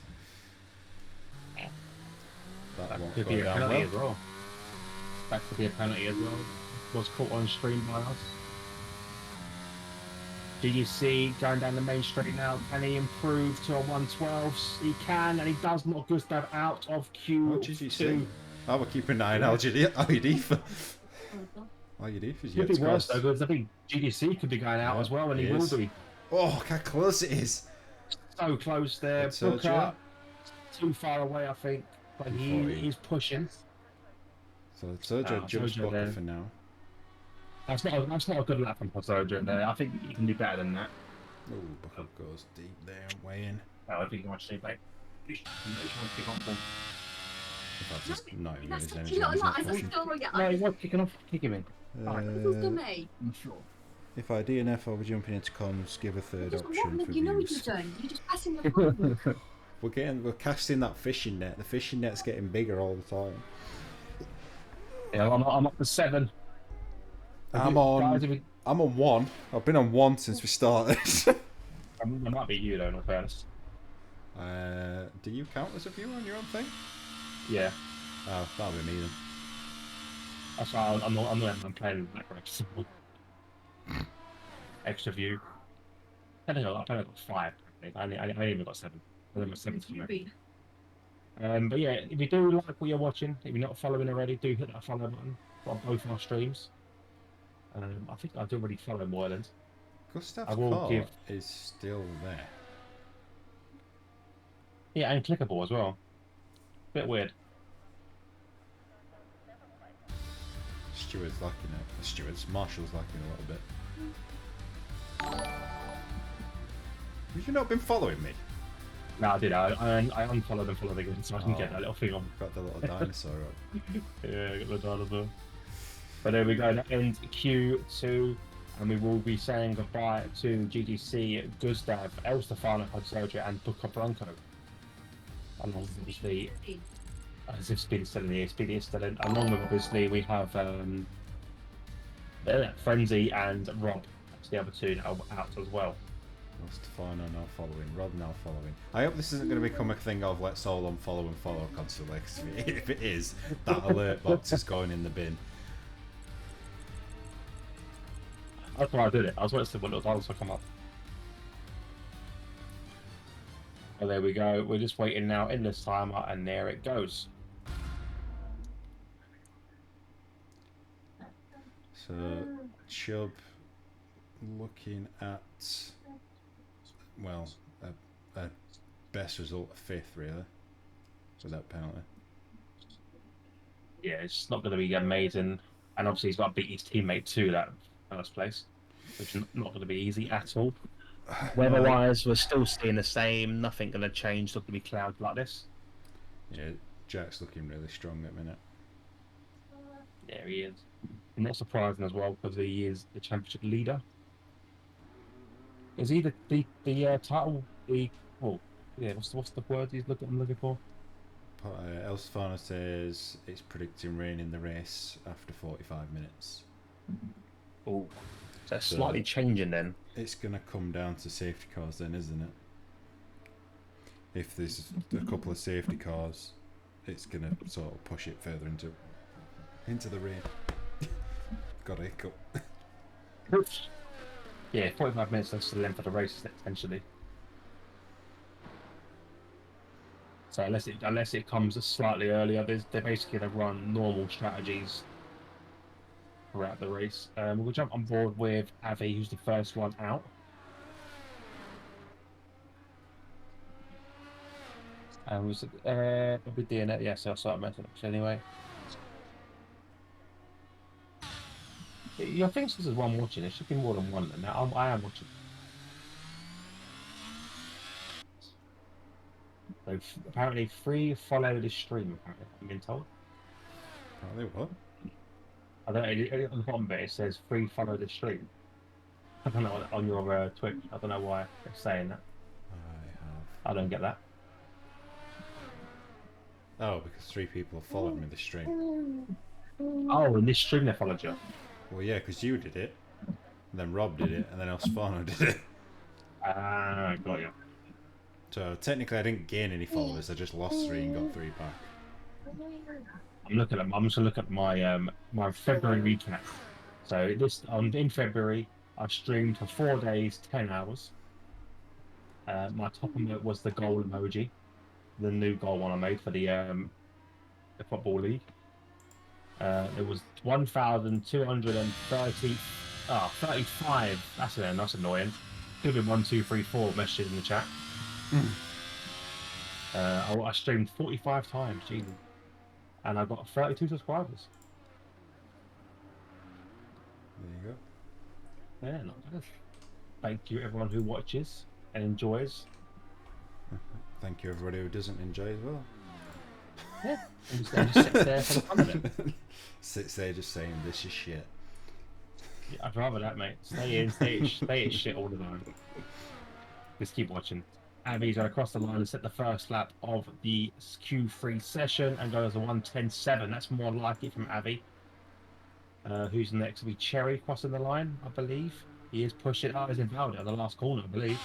That won't Could go be a down penalty well. as well. That could be a penalty as well. Was caught on stream by us. GGC going down the main straight now. Can he improve to a 112? He can, and he does knock Gustav out of Q2. Oh, GGC. I will keep an eye on IED for. IED is yet Could to be worse cross. though, because I think GDC could be going out as well, and he will is. be. Oh, look how close it is. So close there. That's Booker Sergio. too far away, I think, but he 240. is pushing. So Sergio just Sergio Booker there. for now. That's not a good lap from Sergio there. I think you can do better than that. Oh, Booker goes deep there, way in. No, I think you want to stay back. In fact, it's not even That's his such energy. a lot of He's not lies. pushing. No, he was kicking off. Kick him in. This is to Uh, me. I'm sure. if I DNF, I'll be jumping into comms. Give a third Just option what for you know what you're views. doing. You're just passing the phone. We're casting that fishing net. The fishing net's getting bigger all the time. Yeah, I'm up to 7. I'm Guys, on 1. I've been on 1 since we started. it might be you though, in all fairness. Do you count as a viewer on your own thing? Yeah, Oh, that'll be me then. that's why I'm playing that correct. Extra view. I think I've only got 5. I only even got 7. I only got 7 to me. But yeah, if you do like what you're watching, if you're not following already, do hit that follow button on both our streams. I think I do already follow Moreland. Gustav's I will car give- is still there. Yeah, and clickable as well. Bit weird. Stewart's liking it. Marshall's liking it a little bit. Have you not been following me? No, I did. I unfollowed and followed again, so I can get that little thing on. Got the little dinosaur up. Yeah, I got the dinosaur. But there we go. That ends Q2, and we will be saying goodbye to GTC, Gustav, El Stefano, Sergio, and Booker Blanco. And obviously, as if Speedy is still in the Speedy is still in. Along with obviously we have Frenzy and Rob. That's the other 2 that are out as well. Stefano now following, Rob now following. I hope this isn't going to become a thing of let's all unfollow and follow constantly. 'Cause if it is, that alert box is going in the bin. That's why I did it. I was waiting for the dinosaur come up. Oh, there we go. We're just waiting now in this timer, and there it goes. So Chubb looking at, well, a best result of 5th really, without penalty. Yeah, it's not going to be amazing, and obviously he's got to beat his teammate to that first place, which is not going to be easy at all. Weather-wise, we're still seeing the same. Nothing going to change. It's not going to be clouds like this. Yeah, Jack's looking really strong at the minute. There he is. Not surprising as well because he is the championship leader. Is he the title? What's the word I'm looking for? El Stefano says it's predicting rain in the race after 45 minutes. Oh, so that's slightly changing then. It's going to come down to safety cars then, isn't it? If there's a couple of safety cars, it's going to sort of push it further into the rain. Got a hiccup. Yeah, 45 minutes. That's the length of the race, essentially. So unless it comes slightly earlier, they're basically going to run normal strategies throughout the race. We'll jump on board with Avi, who's the first one out. And was I'll be doing it. Yeah, so I'll start messing up anyway. I think this is one watching. There should be more than one. And I am watching. So apparently, 3 follow the stream. Apparently, I'm being told. Apparently what? I don't know. On the bottom bit, it says 3 follow the stream. I don't know on your Twitch. I don't know why it's saying that. I don't get that. Oh, because 3 people have followed me this stream. Oh, in this stream they followed you. Well, yeah, because you did it, and then Rob did it, and then El Stefano did it. Ah, got you. So technically, I didn't gain any followers. I just lost 3 and got 3 back. I'm just gonna look at my my February recap. So in February, I streamed for 4 days, 10 hours. My top emote was the goal emoji, the new goal one I made for the football league. It was 1,230. 35. That's annoying. Could have been 1, 2, 3, 4 messages in the chat. I streamed 45 times, Jesus, and I got 32 subscribers. There you go. Yeah, not bad. Thank you everyone who watches and enjoys. Thank you everybody who doesn't enjoy as well. Yeah, and just sits there for the fun of it. Sits there just saying this is shit. Yeah, I'd rather that, mate. Stay at shit all the time. Just keep watching. Avi's going across the line and set the first lap of the Q3 session and goes a 1:10.7. That's more like it from Avi. Who's next? Will be Cherry crossing the line, I believe. He is pushing. Oh, he's invalid at the last corner, I believe.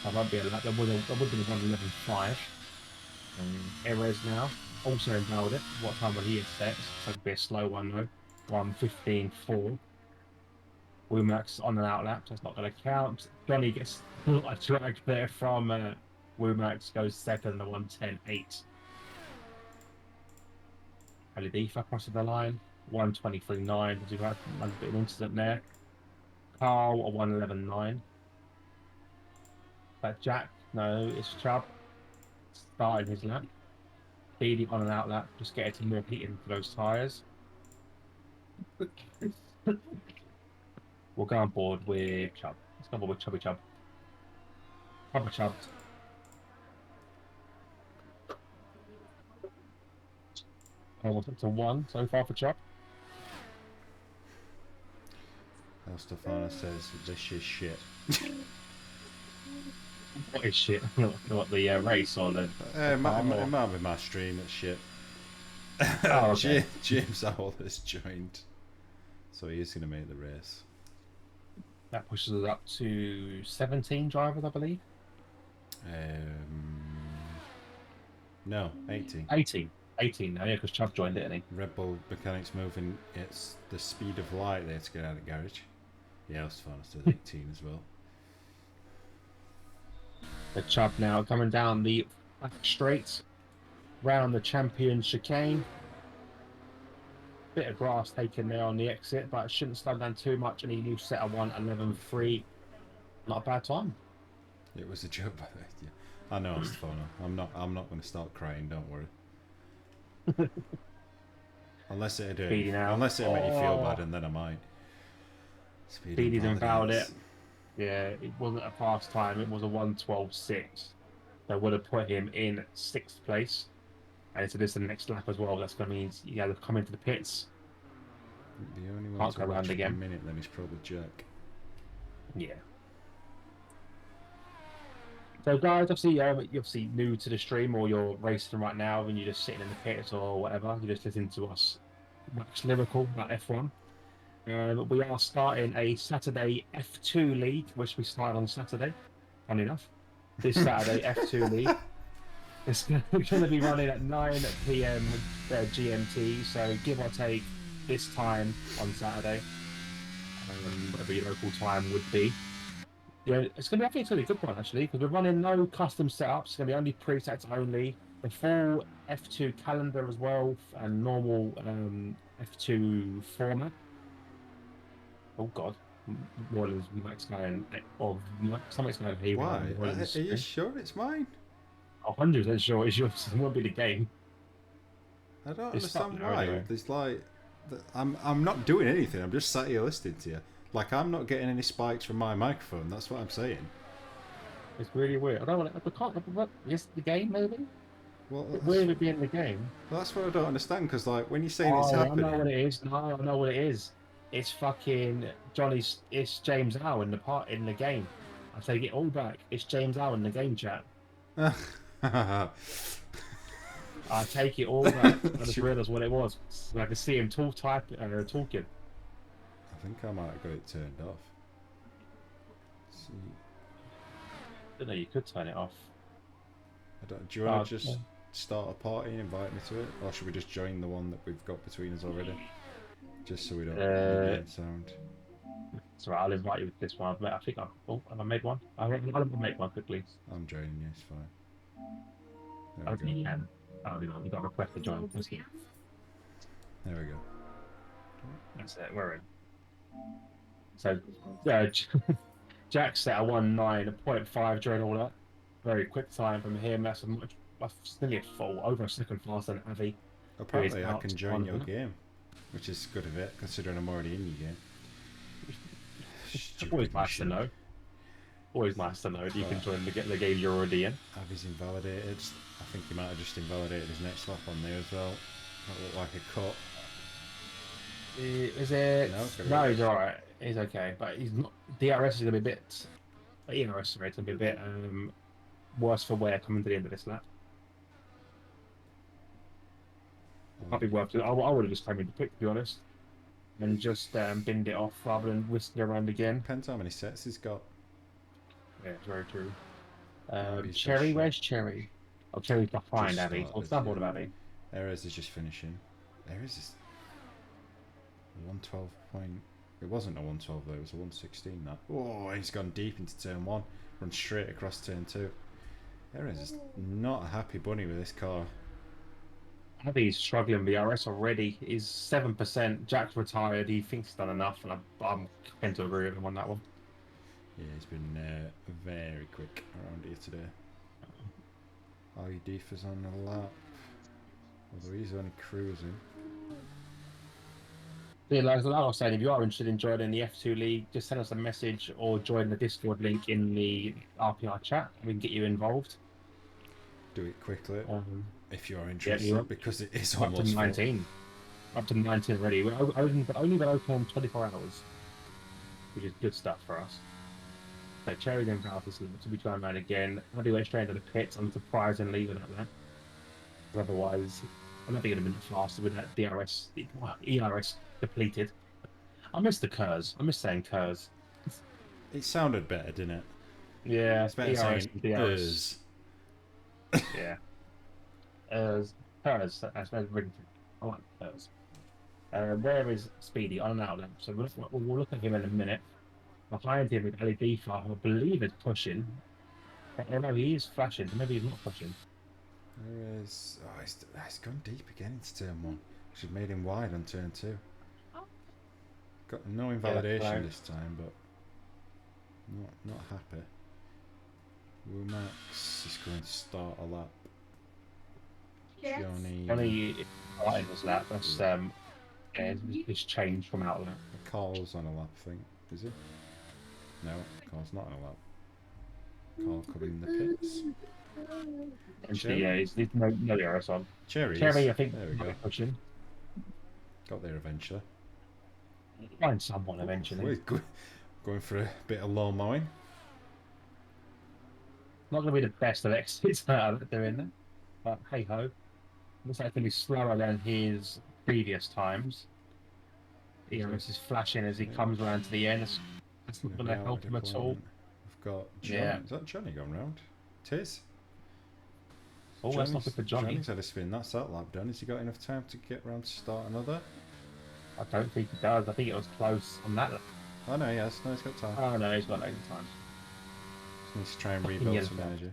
That won't be a lap. That would have been 1:11.5. Erez now also invalid. What time will he have set? So it'll be a slow one though. 1:15.4. Wumax on an outlap, so that's not going to count. Johnny gets a drag there from Wumax, goes second, the 1:10.8. Alidifa crossing the line, 1:23.9. We've had a bit of an incident there. Carl, a 1:11.9. But Jack, no, it's Chubb starting his lap. Speedy on an outlap, just getting some more heat into those tyres. We'll go on board with Chubb. Let's go on board with Chubby Chubb. Proper Chubb. Almost up to 1 so far for Chubb. El Stefano says this is shit. What is shit? What, the race or the It might car, be my stream that's shit. Oh, okay. James Howell has joined, so he is going to make the race. That pushes us up to 17 drivers, I believe. No, 18. 18 now, yeah, because Chubb joined it, didn't he? Red Bull mechanics moving it's the speed of light there to get out of the garage. Yeah, El Stefano says 18 as well. The Chubb now coming down the back straight, round the champion chicane. Bit of grass taken there on the exit, but it shouldn't slow down too much. And he new set a 1:11.3. Not a bad time. It was a joke, by the way. Yeah. I know, El Stefano. I'm not going to start crying. Don't worry. Unless it'll make you feel bad, and then I might. Speedy's invalid it. Yeah, it wasn't a fast time. It was a 1:12.6. That would have put him in 6th place. And so this is the next lap as well. That's going to mean you got to come into the pits. The only one Can't to go watch around for again. a minute then is probably Jack. Yeah. So guys, obviously, you're obviously new to the stream, or you're racing right now and you're just sitting in the pits or whatever. You're just listening to us wax lyrical about F1. We are starting a Saturday F2 league, which we start on Saturday. Funny enough, this Saturday F2 league. It's going to be running at 9 p.m. GMT, so give or take this time on Saturday, whatever your local time would be. Yeah, it's going to be, I think it's going to be a good one actually, because we're running no custom setups. It's going to be only presets only. The full F2 calendar as well, and normal F2 format. Oh God, Royals Max going or something's going to be. Why? Are you sure it's mine? 100% sure it's yours. It won't be the game. I don't It's understand not why. anyway. There's like, I'm not doing anything. I'm just sat here listening to you. Like I'm not getting any spikes from my microphone. That's what I'm saying. It's really weird. I don't want to. I can't. Is the game maybe? Well, Weird it being the game. that's what I don't understand. Because like when you're saying it's happening, I know what it is. No, I know what it is. It's fucking Johnny's. It's James Howe in the game. I take it all back. It's James Howe in the game chat. I take it all back. I just realised what it was. I could see him talking. I think I might have got it turned off. See, I don't know. You could turn it off. do you want to just start a party and invite me to it, or should we just join the one that we've got between us already, just so we don't get sound? It's alright. I'll invite you with this one. I think I've. Oh, have I made one? I'll make one quickly. I'm joining you. It's fine. I don't think you can. Oh, you got to request to join. There we go. That's it. We're in. So, Jack set a 1:09.5 during all that. very quick time from him. That's nearly a full, over a second faster than Avi. Apparently, I out can join on your that. game, which is good of it, considering I'm already in your game. Always Stupid nice to machine. know. Always nice to know that you can But- join the game you're already in. Avi's invalidated. I think he might have just invalidated his next lap on there as well. That looked like a cut. Is it? No, it's got a No, red. he's alright. He's okay, but he's not. DRS is gonna be a bit. ERS, sorry, it's gonna be a bit worse for wear coming to the end of this lap. Might be worth it. I would have just come in to pick, to be honest, and just binned it off rather than whisking around again. Depends how many sets he's got. Yeah, it's very true. Maybe he's Cherry, just where's Cherry? Oh, Cherry's behind Just Abby. Or started, doubled yeah. Abby. Erez is just finishing. Erez is 112 point. It wasn't a 112 though, it was a 116 that. Oh, he's gone deep into turn 1. Run straight across turn 2. Erez is not a happy bunny with this car. Abby's struggling with RS already. He's 7%. Jack's retired. He thinks he's done enough, and I'm tend to agree with him on that one. Yeah, he's been very quick around here today. Ali Deefa's on the lap. Although he's only cruising. Yeah, like I was saying, if you are interested in joining the F2 League, just send us a message or join the Discord link in the RPR chat. We can get you involved. Do it quickly if you're Yeah, interested, because it is up to almost full. 19. Up to 19 already. We're only been open 24 hours, which is good stuff for us. So Cherry then out this to be trying around again. Abby went straight into the pits. I'm surprised and leaving at that. Otherwise, I'm not going to be faster with that ERS depleted. I miss the Kers. I miss saying Kers. It sounded better, didn't it? Yeah, It's better ERS saying and DRS. us. Yeah. Kers. That's really. I like Kers. Where is Speedy? On and out lap. So we'll look at him in a minute. Behind him with LED far, I believe it's pushing. Oh no, he is flashing. Maybe he's not pushing. There is. Oh, he's gone deep again into turn 1. She's made him wide on turn 2. Got no invalidation this time, but not happy. Womax is going to start a lap. Johnny. Johnny starting his lap. That's it's changed from out lap. Carl's on a lap, I think. Is he? No, Carl's not on a lap. Carl coming in the pits. Actually, yeah, he's no ERS on. Cherry, I think there we go. pushing. Got there eventually. Find someone eventually. Going for a bit of lawn mowing. Not going to be the best of exits out of doing that, but hey ho. Looks like it's going to be slower than his previous times. ERS is flashing as he comes around to the end. That's not going to help him at all. We've got Johnny. Yeah. Is that Johnny going round? It is. Oh, that's not good for Johnny. Johnny's had a spin. That's that lap done. Has he got enough time to get round to start another? I don't think he does. I think it was close on that. Oh no, yes. No, he's got time. Oh no, he's got loads of time. Just needs to try and Fucking rebuild yellow some belt. energy.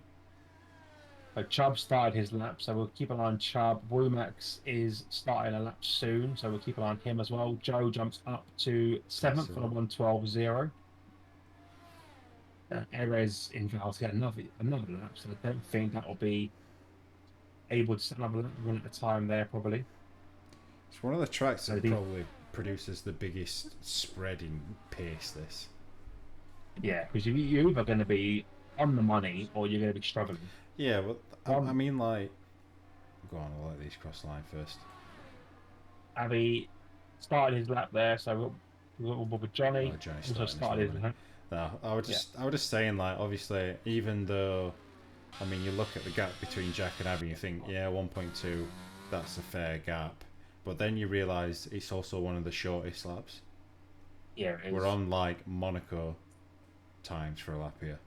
So Chubb started his lap, so we'll keep an eye on Chubb. Womax is starting a lap soon, so we'll keep an eye on him as well. Joe jumps up to 7th on a 112.0. Erez in Val's get another lap, so I don't think that will be able to set another lap one at a time there, probably. It's one of the tracks that Maybe. probably produces the biggest spread in pace. This. Yeah, because you're either going to be on the money or you're going to be struggling. Yeah, well, I mean, like, go on. I'll let these cross the line first. Abby started his lap there, so we'll with Johnny. Oh, Johnny Also started his lap. No, I was just saying, like, obviously, even though, I mean, you look at the gap between Jack and Abby, and you think, yeah, 1.2, that's a fair gap. But then you realise it's also one of the shortest laps. Yeah, it is. We're on like Monaco times for a lap here.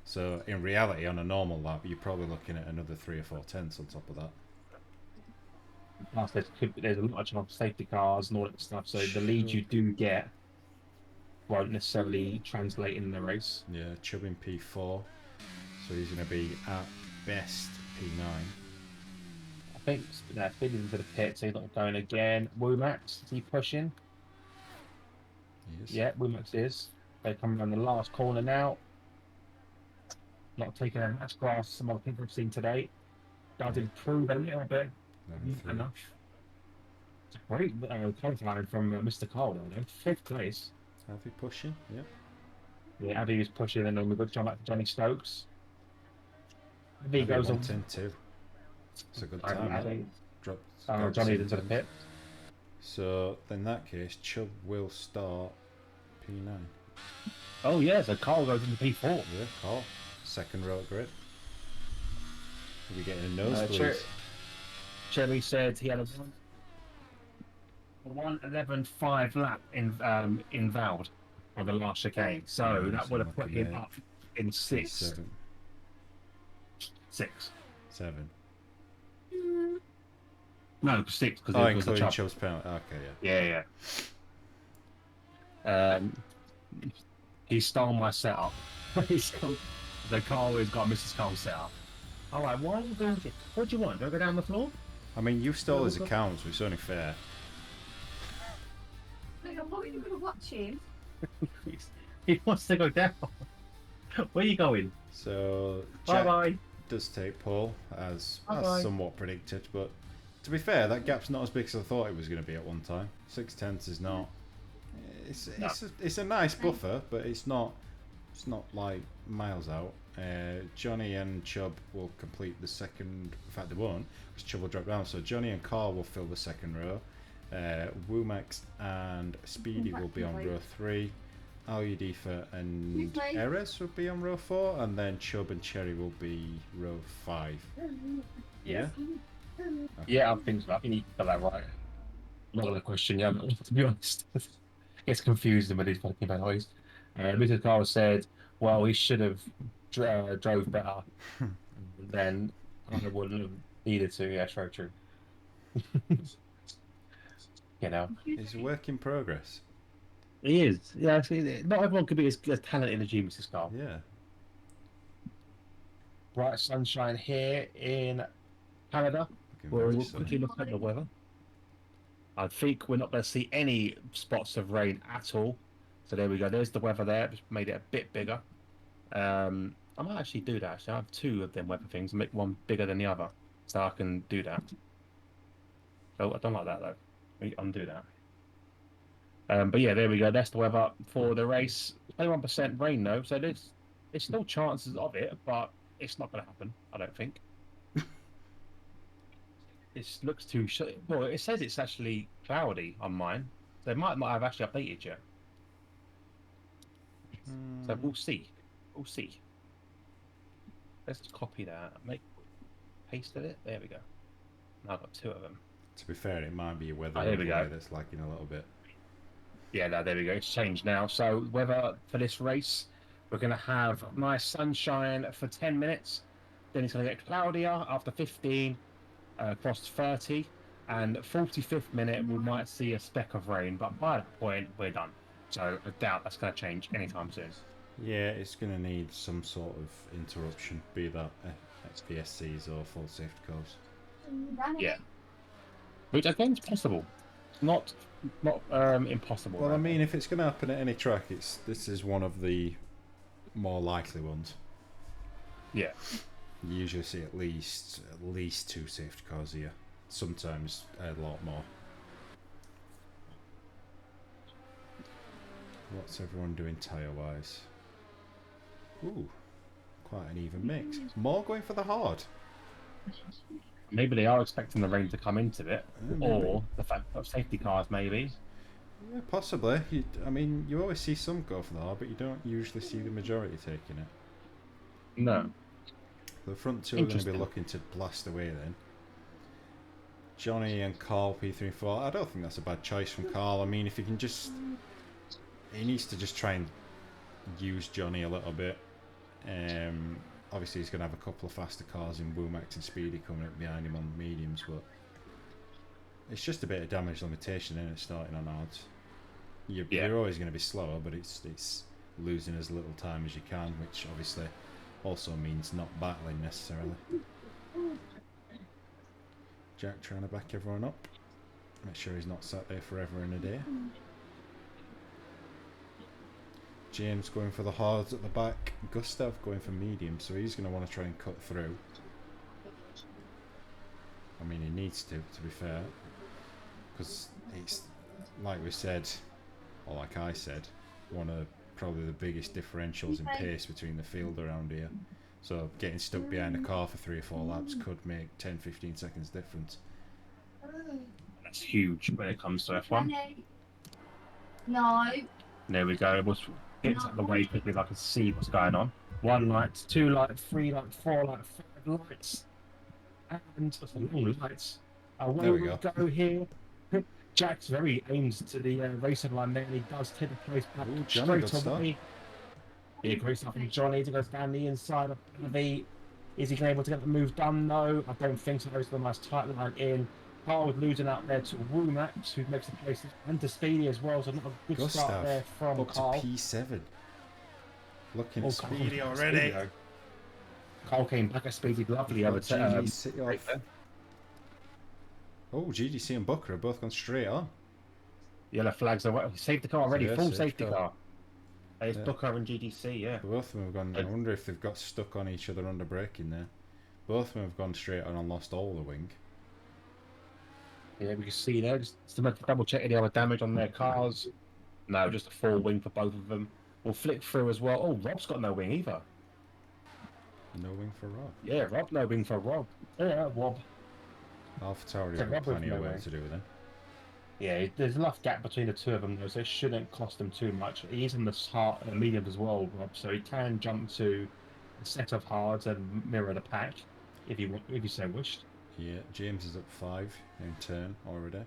So in reality, on a normal lap, you're probably looking at another 3 or 4 tenths on top of that. Plus, there's a lot of chance of safety cars and all that stuff, so the lead you do get won't necessarily translate in the race. Yeah, Chubb in P4, so he's going to be at best P9. I think feeding into the pit, so he's not going again. Womax, is he pushing? He is. Yeah, Womax is. They come around the last corner now. not taking a match class some other people have seen today. Does improve a little bit. Level 3. Enough. It's a great qualifying from Mr. Cole, though. 5th place. Heavy pushing, yeah. Yeah, Abby was pushing, and then we've got Johnny Stokes. Abby Heavy goes on. 110-2. It's a good time, that. Dropped Johnny down into the 7 pit. So, in that case, Chubb will start P9. Oh, yeah, so Carl goes into P4. Yeah, Carl. Second row grid. We'll be getting a nosebleed. Cherry said he had a 1:11.5 lap in Vald on the last chicane. So Yeah, that so would have put him there. up in 6th. 7. 6. 7. No, 6 because Oh, it was the including chop. Chubb's penalty. Okay, yeah. Yeah. He stole my setup. The car has got Mrs. Cole set up. All right, why are you doing it? What do you want? Do I go down the floor? I mean, you stole his account, so it's only fair. Like, I'm not even going to watch him. He wants to go down. Where are you going? So, Bye Jack bye. does take pole, as Bye-bye. somewhat predicted, but to be fair, that gap's not as big as I thought it was going to be at one time. 6/10 is not. It's a nice buffer, but it's not like miles out. Johnny and Chubb will complete the second. In fact, they won't, because Chubb will drop down. So Johnny and Carl will fill the second row. Womax and Speedy will be on row 3. Aludifa and Erez will be on row 4, and then Chubb and Cherry will be row 5. Yeah. Yeah, I think so. I think you got that right. Not gonna question you, to be honest. Gets confused with these fucking penalties. Mr. Carl said, well, he should have drove better. Then I wouldn't have needed to. Yeah, true, true. You know. It's a work in progress. He is. Yeah, see, not everyone could be as talented as you, Mrs. Carl. Yeah. Bright sunshine here in Canada. Looking We'll very quickly sunny. look at the weather. I think we're not going to see any spots of rain at all. So there we go. There's the weather there. Just made it a bit bigger. I might actually do that. Actually, I have 2 of them weather things. Make one bigger than the other, so I can do that. Oh, I don't like that though. Let me undo that. But yeah, there we go. That's the weather for the race. 21% rain though, so there's still chances of it, but it's not going to happen. I don't think. It looks too well. It says it's actually cloudy on mine. They might not have actually updated yet. So we'll see. We'll see. Let's just copy that. Pasted it. There we go. Now I've got 2 of them. To be fair, it might be a weather Here we go. overlay that's lacking a little bit. Yeah, no, there we go. It's changed now. So weather for this race, we're going to have nice sunshine for 10 minutes. Then it's going to get cloudier after 15, across 30, and 45th minute we might see a speck of rain. But by that point, we're done. So I doubt that's going to change anytime soon. Yeah, it's going to need some sort of interruption, be that FPSCs or full safety cars. Yeah. Which again is possible. Not impossible. Well, right? I mean, if it's going to happen at any track, this is one of the more likely ones. Yeah. You usually see at least 2 safety cars here. Sometimes a lot more. What's everyone doing tyre-wise? Ooh, quite an even mix. More going for the hard. Maybe they are expecting the rain to come into it, Maybe. or the fact of safety cars, maybe. Yeah, possibly. I mean, you always see some go for the hard, but you don't usually see the majority taking it. No. The front 2 are going to be looking to blast away then. Johnny and Carl P3 and 4. I don't think that's a bad choice from Carl. I mean, if he can just... He needs to just try and use Johnny a little bit. Obviously, he's going to have a couple of faster cars in Womax and Speedy coming up behind him on mediums, but it's just a bit of damage limitation in it, starting on hards. You're always going to be slower, but it's losing as little time as you can, which obviously also means not battling necessarily. Jack trying to back everyone up. Make sure he's not sat there forever and a day. James going for the hards at the back. Gustav going for medium, so he's going to want to try and cut through. I mean, he needs to be fair. Because it's, like we said, or like I said, one of probably the biggest differentials in pace between the field around here. So getting stuck behind a car for 3 or 4 laps could make 10-15 seconds difference. That's huge when it comes to F1. No. There we go. We'll get out of the way quickly so I can see what's going on. 1 light, 2 light, 3 light, 4 light, 5 lights. And that's a long lights. Away There we we go. go here. Jack's very aimed to the racing line there, and he does take the place back Ooh, Johnny, good straight start. away. Yeah, great stuff from Johnny to go down the inside of the. Is he able to get the move done? No, I don't think so. There's a nice tight line in. Carl was losing out there to Womax, who makes the place, and to Speedy as well. So not a good Gustav start there from up Carl. to P7. Looking Oh, at Carl Speedy came already. Speedy. Carl came back at Speedy, lovely over to GDC off. Oh, GDC and Booker have both gone straight on. yellow flags away. Safety car already, Yeah, full safety safety car. car. It's Yeah. Booker and GDC, yeah. Both of them have gone. I wonder if they've got stuck on each other under braking there. Both of them have gone straight on and lost all the wing. Yeah, we can see there. Just to double check any other damage on their cars. No, just a full wing for both of them. We'll flick through as well. Oh, Rob's got no wing either. No wing for Rob. Yeah, Rob, no wing for Rob. Yeah, Rob. AlphaTauri's Yeah, got Rob with plenty no of work wing. to do then. Yeah, there's enough gap between the two of them, though, so it shouldn't cost them too much. He's in the hard medium as well, Rob, so he can jump to a set of hards and mirror the pack if you so wished. Yeah, James is up 5 in turn already.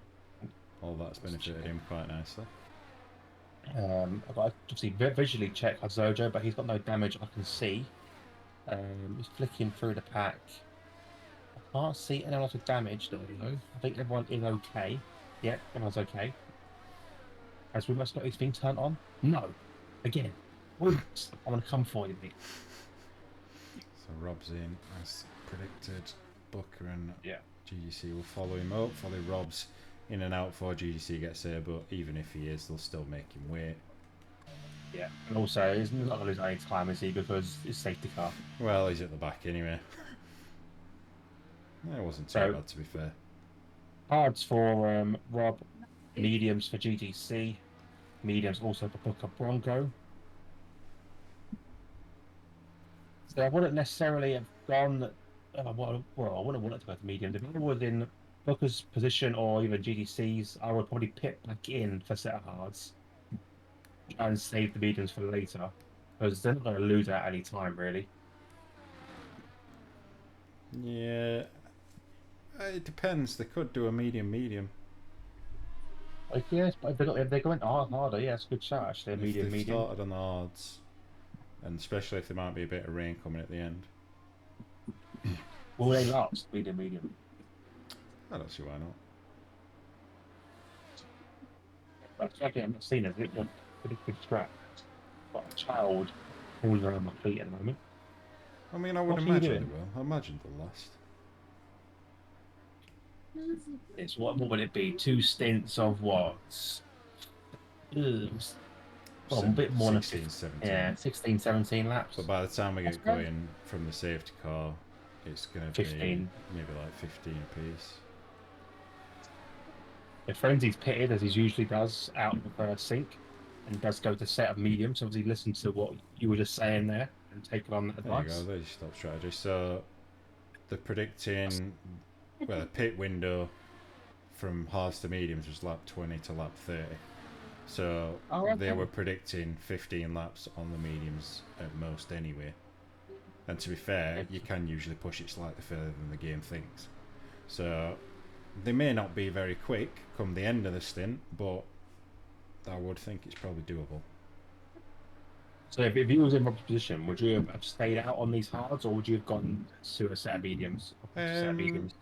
All that's benefited him quite nicely. I've got to obviously visually check Zojo, but he's got no damage I can see. He's flicking through the pack. I can't see anyone else with damage though. I think everyone is okay. Yeah, everyone's okay. Has we must got his thing turned on? No. Again. Oops, I'm gonna come for you, mate. So Rob's in as predicted. Booker and Yeah. GGC will follow him up. Follow Rob's in and out before GGC gets there, but even if he is, they'll still make him wait. Yeah. And also, he's not gonna lose any time, is he? Because it's safety car. Well, he's at the back anyway. It wasn't too So- bad, to be fair. Hards for Rob, mediums for GGC, mediums also for Booker Bronco. So I wouldn't necessarily have gone. Well, I wouldn't want it to go to mediums. If I was in Booker's position or even GDC's, I would probably pit back in for set of hards and save the mediums for later because they're not going to lose at any time, really. Yeah. It depends. They could do a medium. Like, yes, but if they're going harder, yeah, it's a good shot actually. If Medium, they've medium. started on the hards, and especially if there might be a bit of rain coming at the end. Will they last? Medium, medium. I don't see why not. That's actually, I'm not seeing it. It's a pretty good scrap. Got a child falling around my feet at the moment. I mean, I would What are you imagine they doing? will. I imagine they'll last. It's what would it be? 2 stints of what? Well, a bit more than 16, 17. Yeah, 16, 17 laps. So by the time we That's get great. going from the safety car, it's going to be 15. maybe like 15 apiece. If Frenzy's pitted, as he usually does, out of sync, and does go to set of medium, so obviously listen to what you were just saying there and take it on that There you advice. go, there's your stop strategy. So they're predicting, well, the pit window from hards to mediums was lap 20 to lap 30. So Oh, okay. they were predicting 15 laps on the mediums at most anyway. And to be fair, you can usually push it slightly further than the game thinks. So they may not be very quick come the end of the stint, but I would think it's probably doable. So if you was in Rob's position, would you have stayed out on these hards, or would you have gone to a set of mediums? Set of mediums?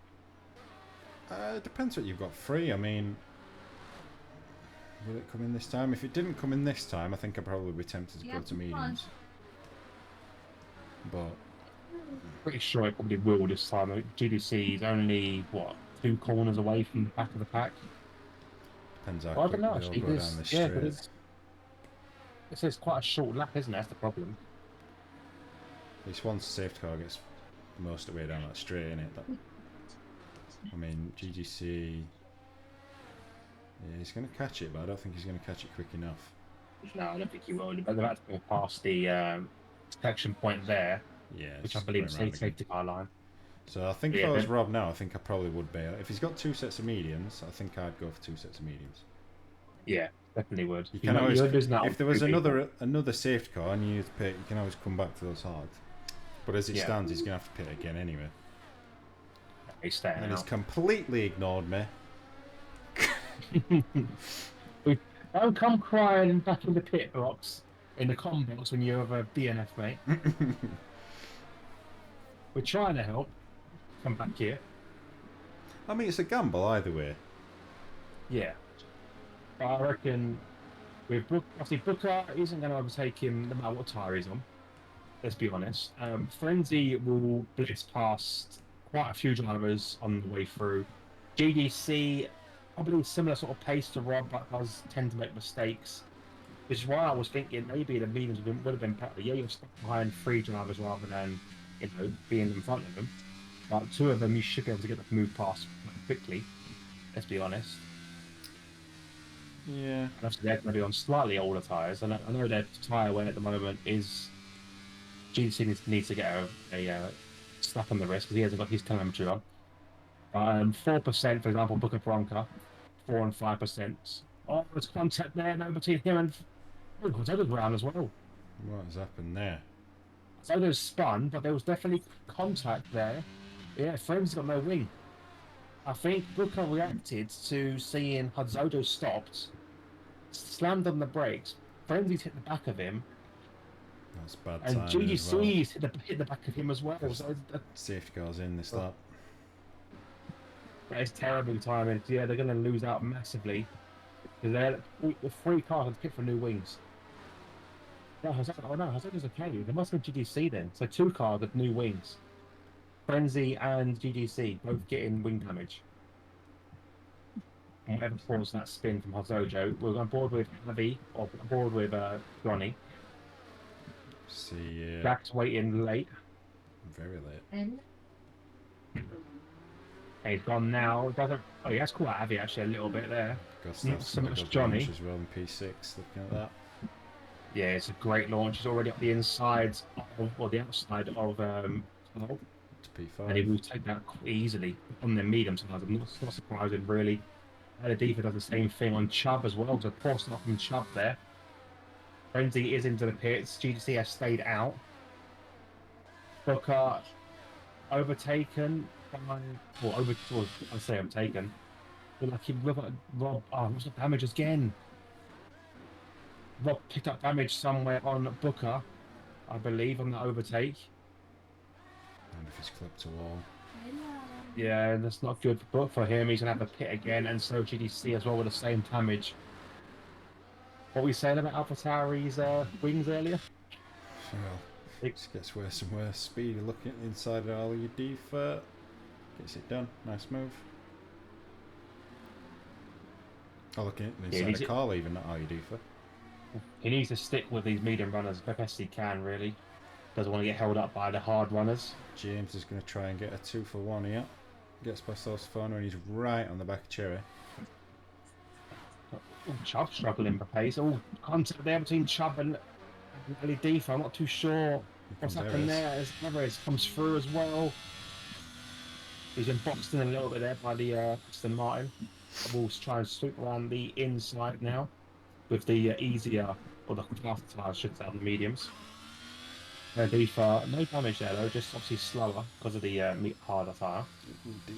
It depends what you've got free. I mean, will it come in this time? If it didn't come in this time, I think I'd probably be tempted to Yeah, go to fine. mediums. But Pretty sure it probably will this time. GDC is only what 2 corners away from the back of the pack. depends how Well, I quick don't know they all actually. go down Because, the yeah, straight. because This is quite a short lap, isn't it? That's the problem. At least once the safety car gets most of the way down that straight, innit? I mean, GGC. Yeah, he's going to catch it, but I don't think he's going to catch it quick enough. No, I don't think he will. But they're about to go past the protection point there, Yeah, which I it's believe going is round the again. safety car line. So I think Yeah, if I was but- Rob now, I think I probably would bail. If he's got 2 sets of mediums, I think I'd go for 2 sets of mediums. Yeah, definitely would. You can always, you're losing out on if there was 3 people. another safety car and you need to pit, you can always come back to those hard. But as it Yeah. stands, he's going to have to pit again anyway. He's staying And he's out. completely ignored me. Don't come crying back in the pit box, in the com box when you have a DNF, mate. We're trying to help. Come back here. I mean, it's a gamble either way. Yeah. But I reckon with obviously Booker isn't going to overtake him no matter what tyre he's on. Let's be honest. Frenzy will blitz past quite a few drivers on the way through. GDC, probably similar sort of pace to Rob, but does tend to make mistakes. Which is why I was thinking maybe the mediums would have been better. Yeah, you're stuck behind 3 drivers rather than, being in front of them. But 2 of them you should be able to get the move past quickly. Let's be honest. Yeah. And obviously they're going to be on slightly older tyres. And I know their tyre wear at the moment is GDC needs to get a slap on the wrist because he hasn't got his telemetry on. 4%, for example, Booker Bronca, 4 and 5%. Oh, there's contact there now between him and Zoda's round as well. What has happened there? Zoda's spun, but there was definitely contact there. Yeah, Frenzy's got no wing. I think Booker reacted to seeing Zodo stopped, slammed on the brakes. Frenzy's hit the back of him, That's bad and timing as well. GDC's hit the back of him as well. So Safety car's in this lap. that is terrible timing. Yeah, they're going to lose out massively because the 3 cars have picked for new wings. No, Hazoda's okay. There must have been GDC then. So 2 cars with new wings. Frenzy and GDC both getting wing damage. And whatever caused that spin from Hazojo, we're on board with Avi or on board with Johnny. See, Jack's waiting late. very late. And And he's gone now. Oh, he has caught Avi actually a little bit there. Gustav's so got a much good Johnny. launch as well in P6. Looking at that. Yeah, it's a great launch. He's already up the inside or the outside of 12. To P5. And he will take that easily on the medium size. I'm not surprising, really. Adadifa does the same thing on Chubb as well. So poor stop from Chubb there. Frenzy is into the pits. GDC has stayed out. Booker overtaken by... I say overtaken. But like Rob... Oh, what's the damage again? Rob picked up damage somewhere on Booker, I believe, on the overtake. And if he's clipped a wall. Yeah, that's not good for him. He's going to have a pit again, and so GDC as well with the same damage. What were we saying about AlphaTauri's wings earlier? Well, it just gets worse and worse. Speedy looking at the inside of Aliadifa. Gets it done. Nice move. Oh, looking at the inside of Carl even, not Aliadifa. He needs to stick with these medium runners as best he can, really. Doesn't want to get held up by the hard runners. James is going to try and get a 2-for-1 here. Gets past Osfano and he's right on the back of Cherry. Oh, Chubb struggling for pace. Oh, contact there between Chubb and Aliadifa. I'm not too sure what's happened there as Everest comes through as well. He's been boxed in a little bit there by the Aston Martin. We'll try and sweep around the inside now with the easier, or the faster tires, should say, on the mediums. Aliadifa, no damage there though, just obviously slower because of the harder tyre. Deep.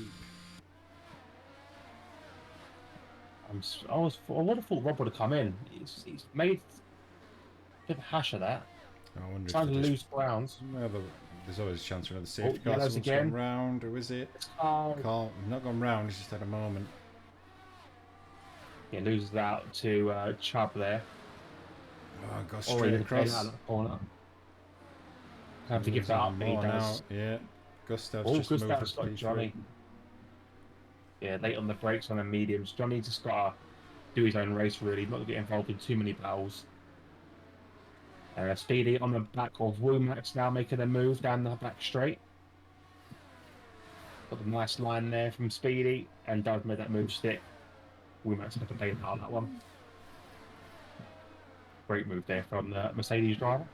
I would have thought Rob would have come in. He's made a bit of a hash of that. I wonder Trying if to they lose grounds. Well, there's always a chance for another safety car. yellows Someone's again. gone round. Who is it? Oh, Carl. Not gone round. He's just had a moment. yeah, loses out to Chubb there. Oh, got Already straight across. out of the corner. Have to give that up. He More now. does. Yeah. Gustav's Oh, just moved Gustav's up to got P3. Johnny. Yeah, late on the brakes on the mediums. Johnny just got to do his own race, really. Not to get involved in too many battles. Speedy on the back of Womax now making a move down the back straight. Got a nice line there from Speedy, and does make that move stick. Womax had to play on that one. Great move there from the Mercedes driver.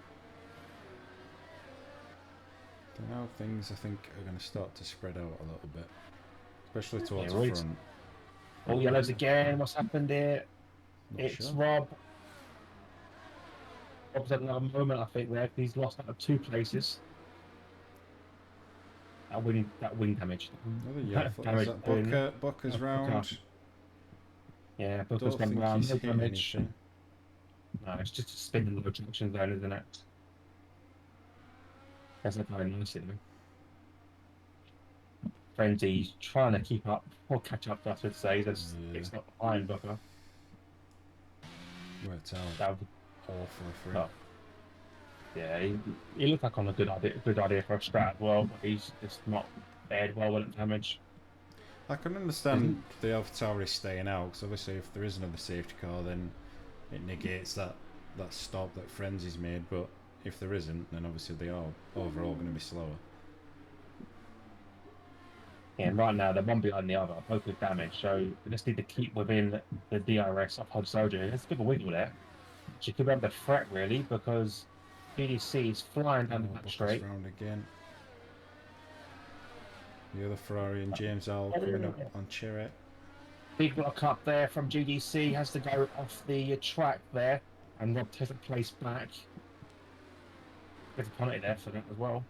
So now things I think are going to start to spread out a little bit, especially towards Yeah, the right. front. All yellows again. What's happened here? Not It's sure. Rob. Rob's had another moment, I think, there. He's lost out of 2 places. That wing damage. Another yellow flag. Is Damage that doing- Booker's Booker. round? Yeah, I Booker's don't gone think round. he's No hit damage. anything. No, it's just a spin in the junction zone, isn't it? That's not very nice, isn't it? Frenzy's trying to keep up, or catch up, I should say. It's not behind Booker. Worked out That would, awfully for him. oh. Yeah, he looked like on a good idea for a strat as well, but he's just not fared well with the damage. I can understand the AlphaTauri staying out, because obviously if there is another safety car, then it negates that stop that Frenzy's made, but if there isn't, then obviously they are overall going to be slower. Yeah, and right now they're one behind the other, both with damage, so they just need to keep within the DRS of Hod Soldier. There's a bit of a wiggle there. She could be able to threat really, because BDC is flying down the back Booker's straight. round again. The other Ferrari and James Al coming up on Chirrut. Big block up there from GDC, has to go off the track there, and Rob takes a place back. Bit of penalty there for that as well.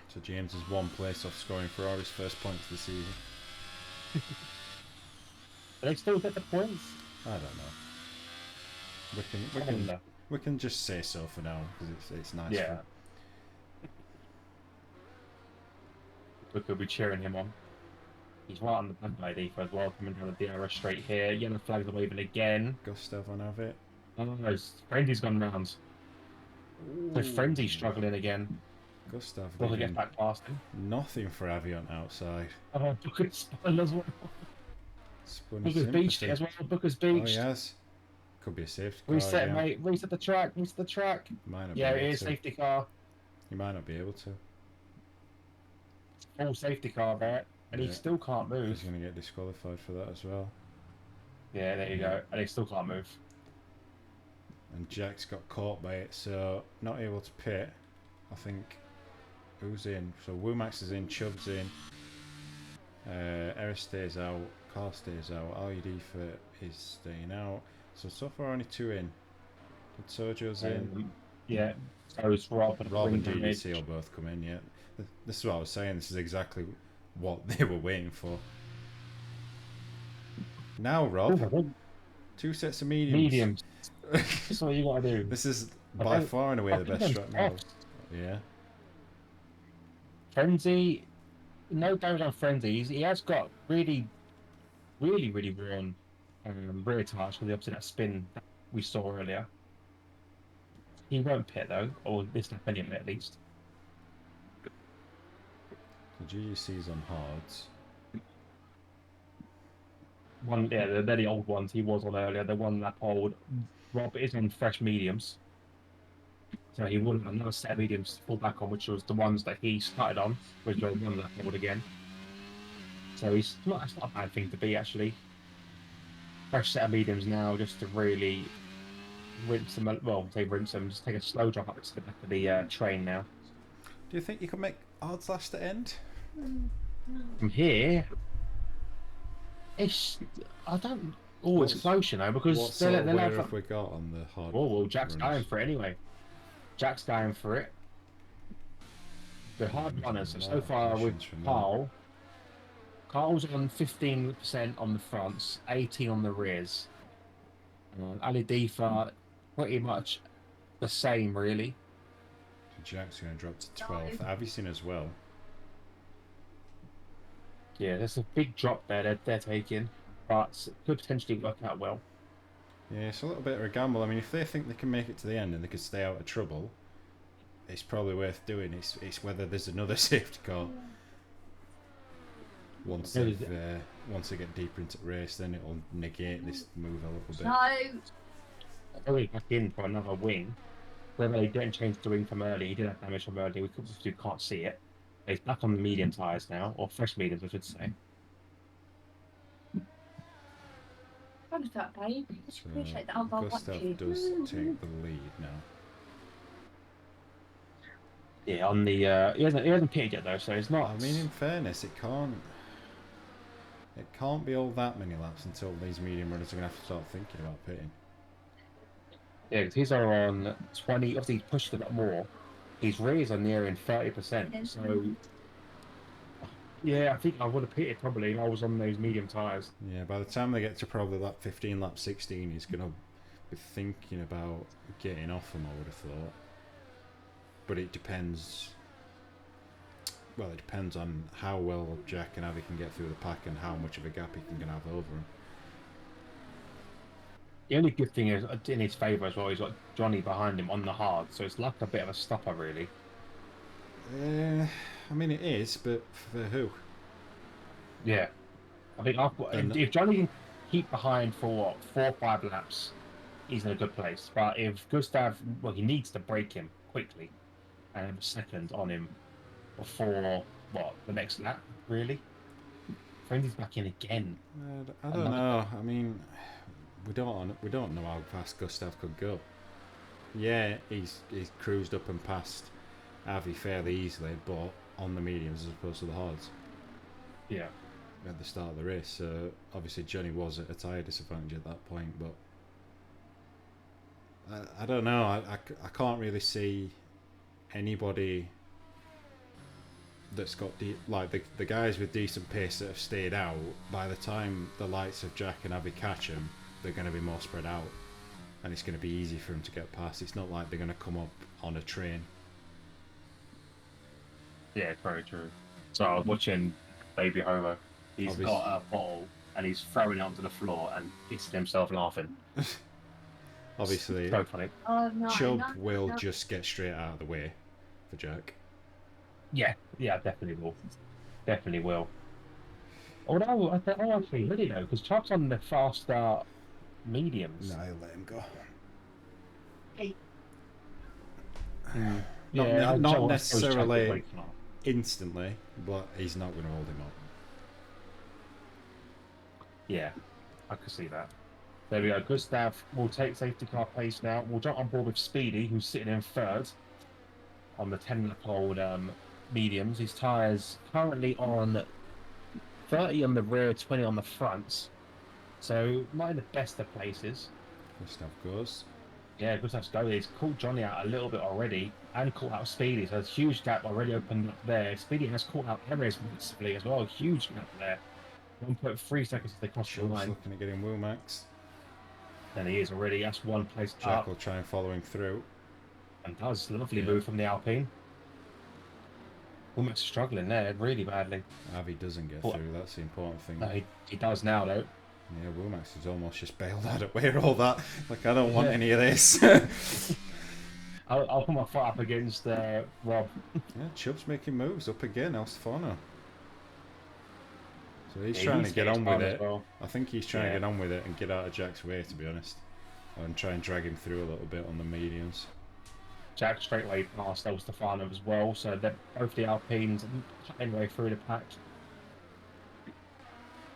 So James is 1 place off scoring Ferrari's first points this season. Do they still get the points? I don't know. We can just say so for now, because it's nice. Yeah. We could be cheering him on. He's right on the back by Defa as well, coming down the DRS straight here. Yellow flags are waving again. Gustav on have it. Oh no, Frenzy's gone round. So Frenzy's struggling again. Gustav Will he giving get back past him? nothing for Avion outside. Oh, Booker's spun as well. Spun Booker's beached it as well. Booker's beached. Oh, he has. Could be a safety car. Reset, yeah. mate. Reset the track. Reset the track. Might not Yeah, be it able is to. safety car. He might not be able to. Full safety car there, and he Yeah. still can't move. He's going to get disqualified for that as well. Yeah, there you go. And he still can't move. And Jack's got caught by it, so not able to pit. I think. Who's in? So Womax is in, Chubb's in. Eris stays out, Carl stays out, Alidifa is staying out. So far only 2 in. But Sojo's in. Yeah, so it's Rob and Rob and Wing GDC damage. will both come in, yeah. This is what I was saying, this is exactly what they were waiting for. Now, Rob, 2 sets of mediums. Mediums. That's what you got to do. This is by far and away the best strat now. Yeah. Frenzy, no damage on Frenzy. He has got really worn rear tires for the opposite that spin that we saw earlier. He won't pit though, or this lap anyway at least. The GGC's on hards. They're the old ones he was on earlier. The 1 lap old. Rob is on fresh mediums. So he wouldn't have another set of mediums to fall back on, which was the ones that he started on, which were 1 lap old again. So that's not a bad thing to be actually. Fresh set of mediums now, just to really rinse them. Well, say rinse them. Just take a slow drop up to the back of the train now. Do you think you can make odds last at end? From here, I don't. Oh, it's close, you know, because What sort of wear have we got on the hard? Oh well, Jack's runs? going for it anyway. Jack's going for it. The hard runners. So far with Questions from Carl. Carl's on 15% on the fronts, 18 on the rears. Ali Defa, pretty much the same, really. So Jack's going to drop to 12th. Avicin as well. Yeah, there's a big drop there they're taking, but it could potentially work out well. Yeah, it's a little bit of a gamble. I mean, if they think they can make it to the end and they could stay out of trouble, it's probably worth doing. It's whether there's another safety car. Once they get deeper into the race, then it'll negate this move a little bit. No. Going back in for another wing. Whether they didn't change the wing from early, he did have damage from early. We can't see it. He's back on the medium tyres now, or fresh mediums, I should say. Thanks for that, babe. So Appreciate that. I'll watch Gustav you. does take the lead now. Yeah, on the he hasn't pitted yet though, so it's not. I mean, in fairness, it can't be all that many laps until these medium runners are going to have to start thinking about pitting. Yeah, because he's on 20. Obviously, he's pushed a lot more. His rears are nearing 30%. So, yeah, I think I would have pitted probably if I was on those medium tyres. Yeah, by the time they get to probably lap 15, lap 16, he's going to be thinking about getting off them, I would have thought. But it depends. Well, it depends on how well Jack and Avi can get through the pack and how much of a gap he can have over him. The only good thing is in his favour as well, he's got Johnny behind him on the hard, so it's like a bit of a stopper, really. I mean, it is, but for who? Yeah, I think if Johnny can keep behind for what 4 or 5 laps, he's in a good place. But if Gustav, well, he needs to break him quickly and have a second on him before what the next lap, really. Frenzy's back in again. I don't know. I mean, we don't know how fast Gustav could go. Yeah, he's cruised up and passed Avi fairly easily, but on the mediums as opposed to the hards. Yeah. At the start of the race, so obviously Johnny was at a tyre disadvantage at that point, but I don't know. I can't really see anybody that's got the guys with decent pace that have stayed out. By the time the likes of Jack and Avi catch them, they're going to be more spread out, and it's going to be easy for them to get past. It's not like they're going to come up on a train. Yeah, very true. So I was watching Baby Homer. He's got a bottle and he's throwing it onto the floor and pissing himself laughing. Obviously, So funny. Chubb will just get straight out of the way for Jack. Yeah, definitely will. Definitely will. Although I actually really though, because Chubb's on the faster mediums. No, I'll let him go. Hey. Not necessarily instantly, but he's not going to hold him up. Yeah, I could see that. There we go. Gustav will take safety car pace now. We'll jump on board with Speedy, who's sitting in third on the 10-lap-old mediums. His tyres currently on 30 on the rear, 20 on the front. So not in the best of places. Gustav goes. Yeah, Gustav's going. He's caught Johnny out a little bit already and caught out Speedy. So there's a huge gap already opened up there. Speedy has caught out Perez massively as well. Huge gap there. 1.3 seconds as they cross the line. Looking at getting Womax. And he is already. That's one place Jack up. will try and follow him through. And does. Lovely move from the Alpine. Womack's struggling there really badly. Avi doesn't get through. That's the important thing. No, he does now, though. Yeah, Womax has almost just bailed out of way all that. Like, I don't want any of this. I'll put my foot up against Rob. Yeah, Chubb's making moves up again, El Stefano. So he's trying to get on with it. Well. I think he's trying to get on with it and get out of Jack's way, to be honest. And try and drag him through a little bit on the mediums. Jack straight away past El Stefano as well, so they're both the Alpines cutting way through the pack.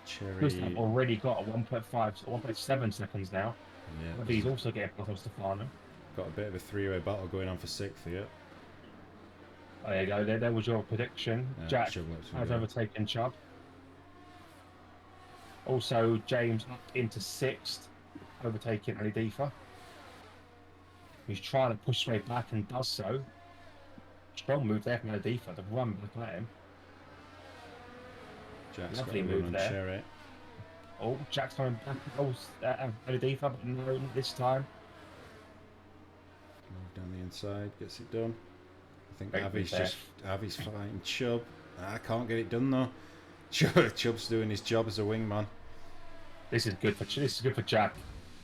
Cherry already got a 1.5, 1.7 seconds now. Yeah. But he's also getting past El Stefano. Got a bit of a three-way battle going on for 6th here. Oh, there you go. There was your prediction. Yeah, Jack Chubb has overtaken Chubb. Also, James up into 6th, overtaking Alidifa. He's trying to push his way back and does so. Strong move there from Alidifa to run back at him. Jack's Lovely got a move run on there. Cherry. Oh, Jack's coming back. Alidifa, but no, this time. Move down the inside, gets it done. I think Great Avi's fighting Chubb. I can't get it done though. Chubb's doing his job as a wingman. This is good for Jack.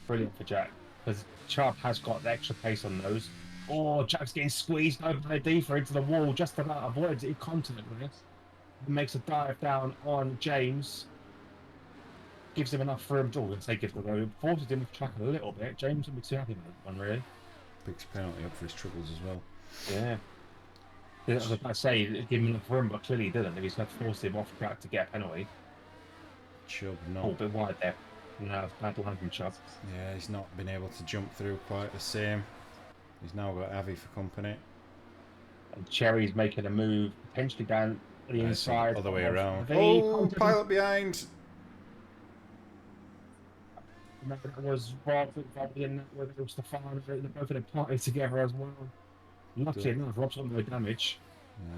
Brilliant for Jack, because Chubb has got the extra pace on those. Oh, Jack's getting squeezed over by Deefer into the wall, just about avoids it contact with it. Makes a dive down on James. gives him enough room. Oh, let's say gives the road. Forces him to track a little bit. James would be too happy with that one, really. Picks a penalty up for his troubles as well. Yeah. I was about to say, give him enough room, but clearly he didn't. If he's going to force him off track to get a penalty. Chubb Oh, not. a bit wide there. No, bad line from Chubb. Yeah, he's not been able to jump through quite the same. He's now got Avi for company. And Cherry's making a move, potentially down the inside. Other way around. The Oh, pilot behind. No, that was Rob in with Stefano. They're both in a party together as well. Lucky enough, Rob's got no damage.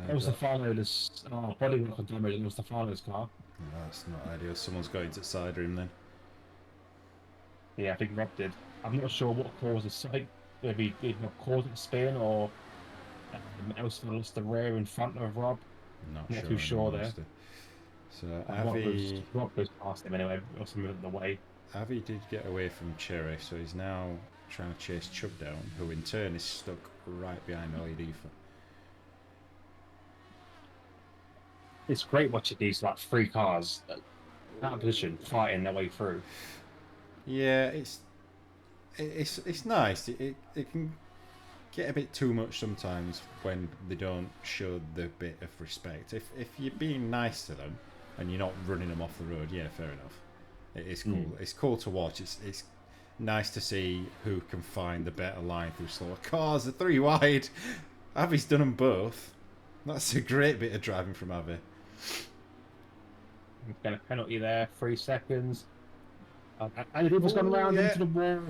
Yeah, Stefano is body work on damage on Stefano's car. that's not ideal. Someone's got into side rim then. Yeah, I think Rob did. I'm not sure what caused the site. Maybe it caused it to spin or Elson lost the rear in front of Rob. Not too sure there. So Avi, Rob goes past him anyway. Also moving the way. Avi did get away from Cherry, so he's now trying to chase Chubb down, who in turn is stuck right behind LED. It's great watching these like three cars out of position fighting their way through. Yeah, it's nice. It can get a bit too much sometimes when they don't show the bit of respect. If you're being nice to them and you're not running them off the road, yeah, fair enough. It is cool. It's cool to watch. It's nice to see who can find the better line through slower cars. The three wide. Avi's done them both. That's a great bit of driving from Avi. Get a penalty there, 3 seconds. And it was gone around into the wall.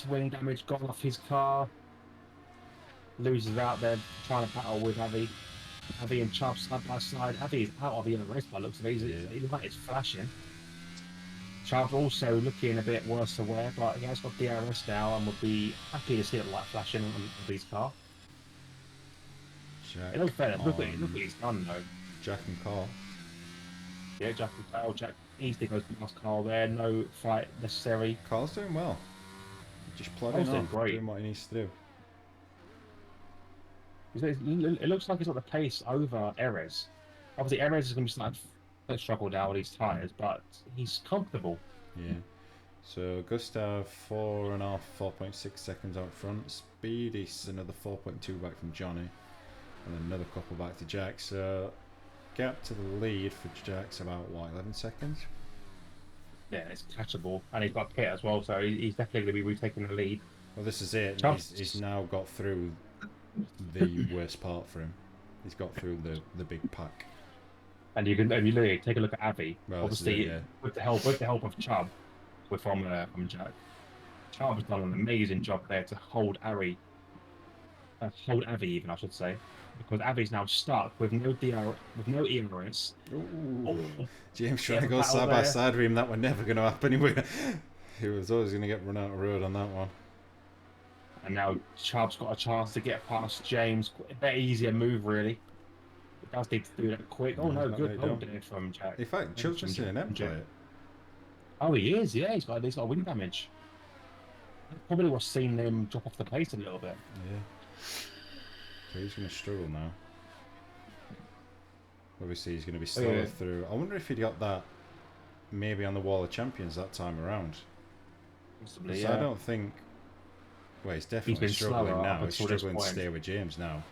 Wing damage gone off his car. Loses out there trying to battle with Avi. Avi and Chubb side by side. Avi is out of the race by looks of it. He's flashing. Chubb also looking a bit worse for wear, but he has got DRS now and would be happy to see the light flashing on his car. It looks better. Look what he's done though. Jack and Carl. Yeah, Jack and Carl. Jack easily goes past Carl there. No fight necessary. Carl's doing well. Just plodding on, doing what he needs to do. It looks like he's got the pace over Erez. Obviously, Erez is going to be starting to struggle down with these tyres, but he's comfortable. Yeah. So Gustav 4.6 seconds out front. Speed is another 4.2 back from Johnny, and another couple back to Jack. So gap to the lead for Jack's about what, 11 seconds. Yeah, it's catchable, and he's got pit as well, so he's definitely going to be retaking the lead. Well, this is it. He's now got through the worst part for him. He's got through the big pack. And you literally take a look at Avi. Well, obviously, with the help of Chubb, from Jack. Chubb has done an amazing job there to hold Avi even, I should say, because Avi's now stuck with no ERS. James trying to go side by side with him. That was never going to happen. He was always going to get run out of road on that one. And now Chubb's got a chance to get past James. A bit easier move, really. It does need to do that quick. Oh no, good hold there from Jack. In fact, Chubb's just in an M plate. Oh, he is. Yeah, he's got wing damage. Probably what's seen him drop off the pace a little bit. Yeah. So he's going to struggle now. Obviously, he's going to be slower through. I wonder if he'd got that maybe on the Wall of Champions that time around. Possibly, so I don't think. Well, he's definitely struggling now. He's struggling to stay with James now.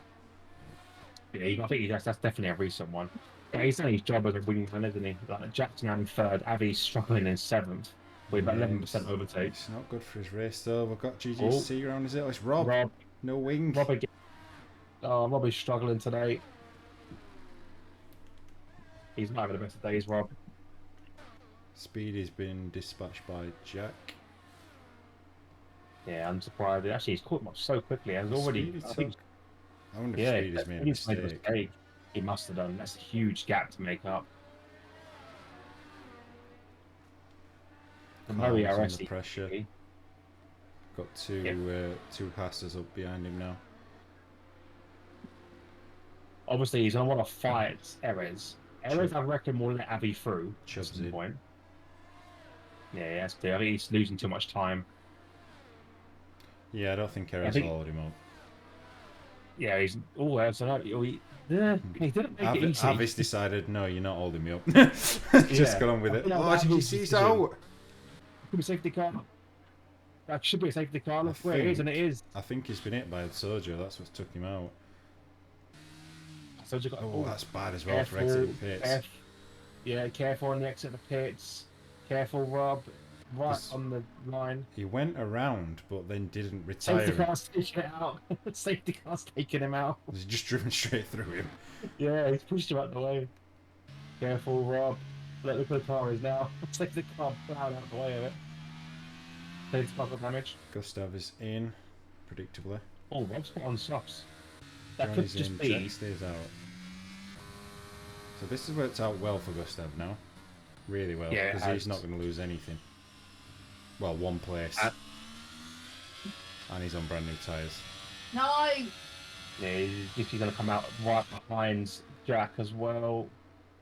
Yeah, I think that's definitely a recent one. Yeah, he's done his job as a wingman, isn't he? Like Jack's now in third, Avi's struggling in 7th with 11% overtake. It's not good for his race though. We've got GGC around, is it? Oh, it's Rob. No wing. Rob again. Oh, Rob is struggling today. He's not having the best of days, Rob. Speed has been dispatched by Jack. Yeah, I'm surprised. Actually, he's caught him up so quickly. I wonder if Speed has made a mistake. He must have done. That's a huge gap to make up. Under pressure. Got two passes up behind him now. Obviously, he's going to want to fight Erez. Erez, I reckon, will let Avi through at some point. Yeah, that's clear. I think he's losing too much time. Yeah, I don't think Erez will hold him up. Yeah, he's. Oh, absolutely. Yeah, he didn't make it easy. Avis decided, no, you're not holding me up. Just Yeah. got on with I it. think that was Oh, did you Avis's see he's decision. out? Could be safety car. That should be a safety car. I Look where it is, and it is. I think he's been hit by the Sojo. That's what took him out. So you got. Oh, that's bad as well for exiting pits. Yeah, careful on the exit of the pits. Careful, Rob. Right This- on the line. He went around, but then didn't retire. Safety car's taking it out. Safety car's taking him out. He's just driven straight through him. Yeah, he's pushed him out the way. Careful, Rob. Look where the car is now. Safety car plowed out the way of it. Safety car got damage. Gustav is in, predictably. Oh, Rob's put on softs. That Johnny's could just in, be. Jack stays out. So this has worked out well for Gustav now. Really well, Yeah, it because he's has. not going to lose anything. Well, one place. And he's on brand new tyres. No! Yeah, he's going to come out right behind Jack as well.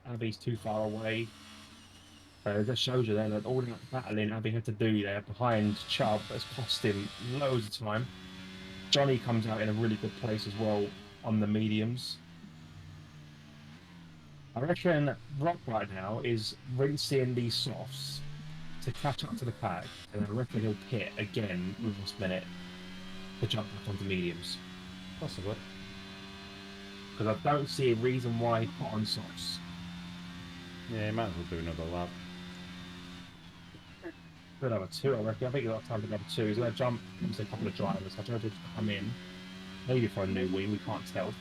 Abby's too far away. So that shows you then that all that battling Abby had to do there behind Chubb has cost him loads of time. Johnny comes out in a really good place as well on the mediums. I reckon Rob right now is rinsing these softs to catch up to the pack, and I reckon he'll pit again with this minute to jump back onto mediums. Possibly. Because I don't see a reason why he put on softs. Yeah, he might as well do another lap. Good number two, I reckon. I think he's got time for number two. He's going to jump into a couple of drivers. I tried to come in, maybe for a new win, we can't tell.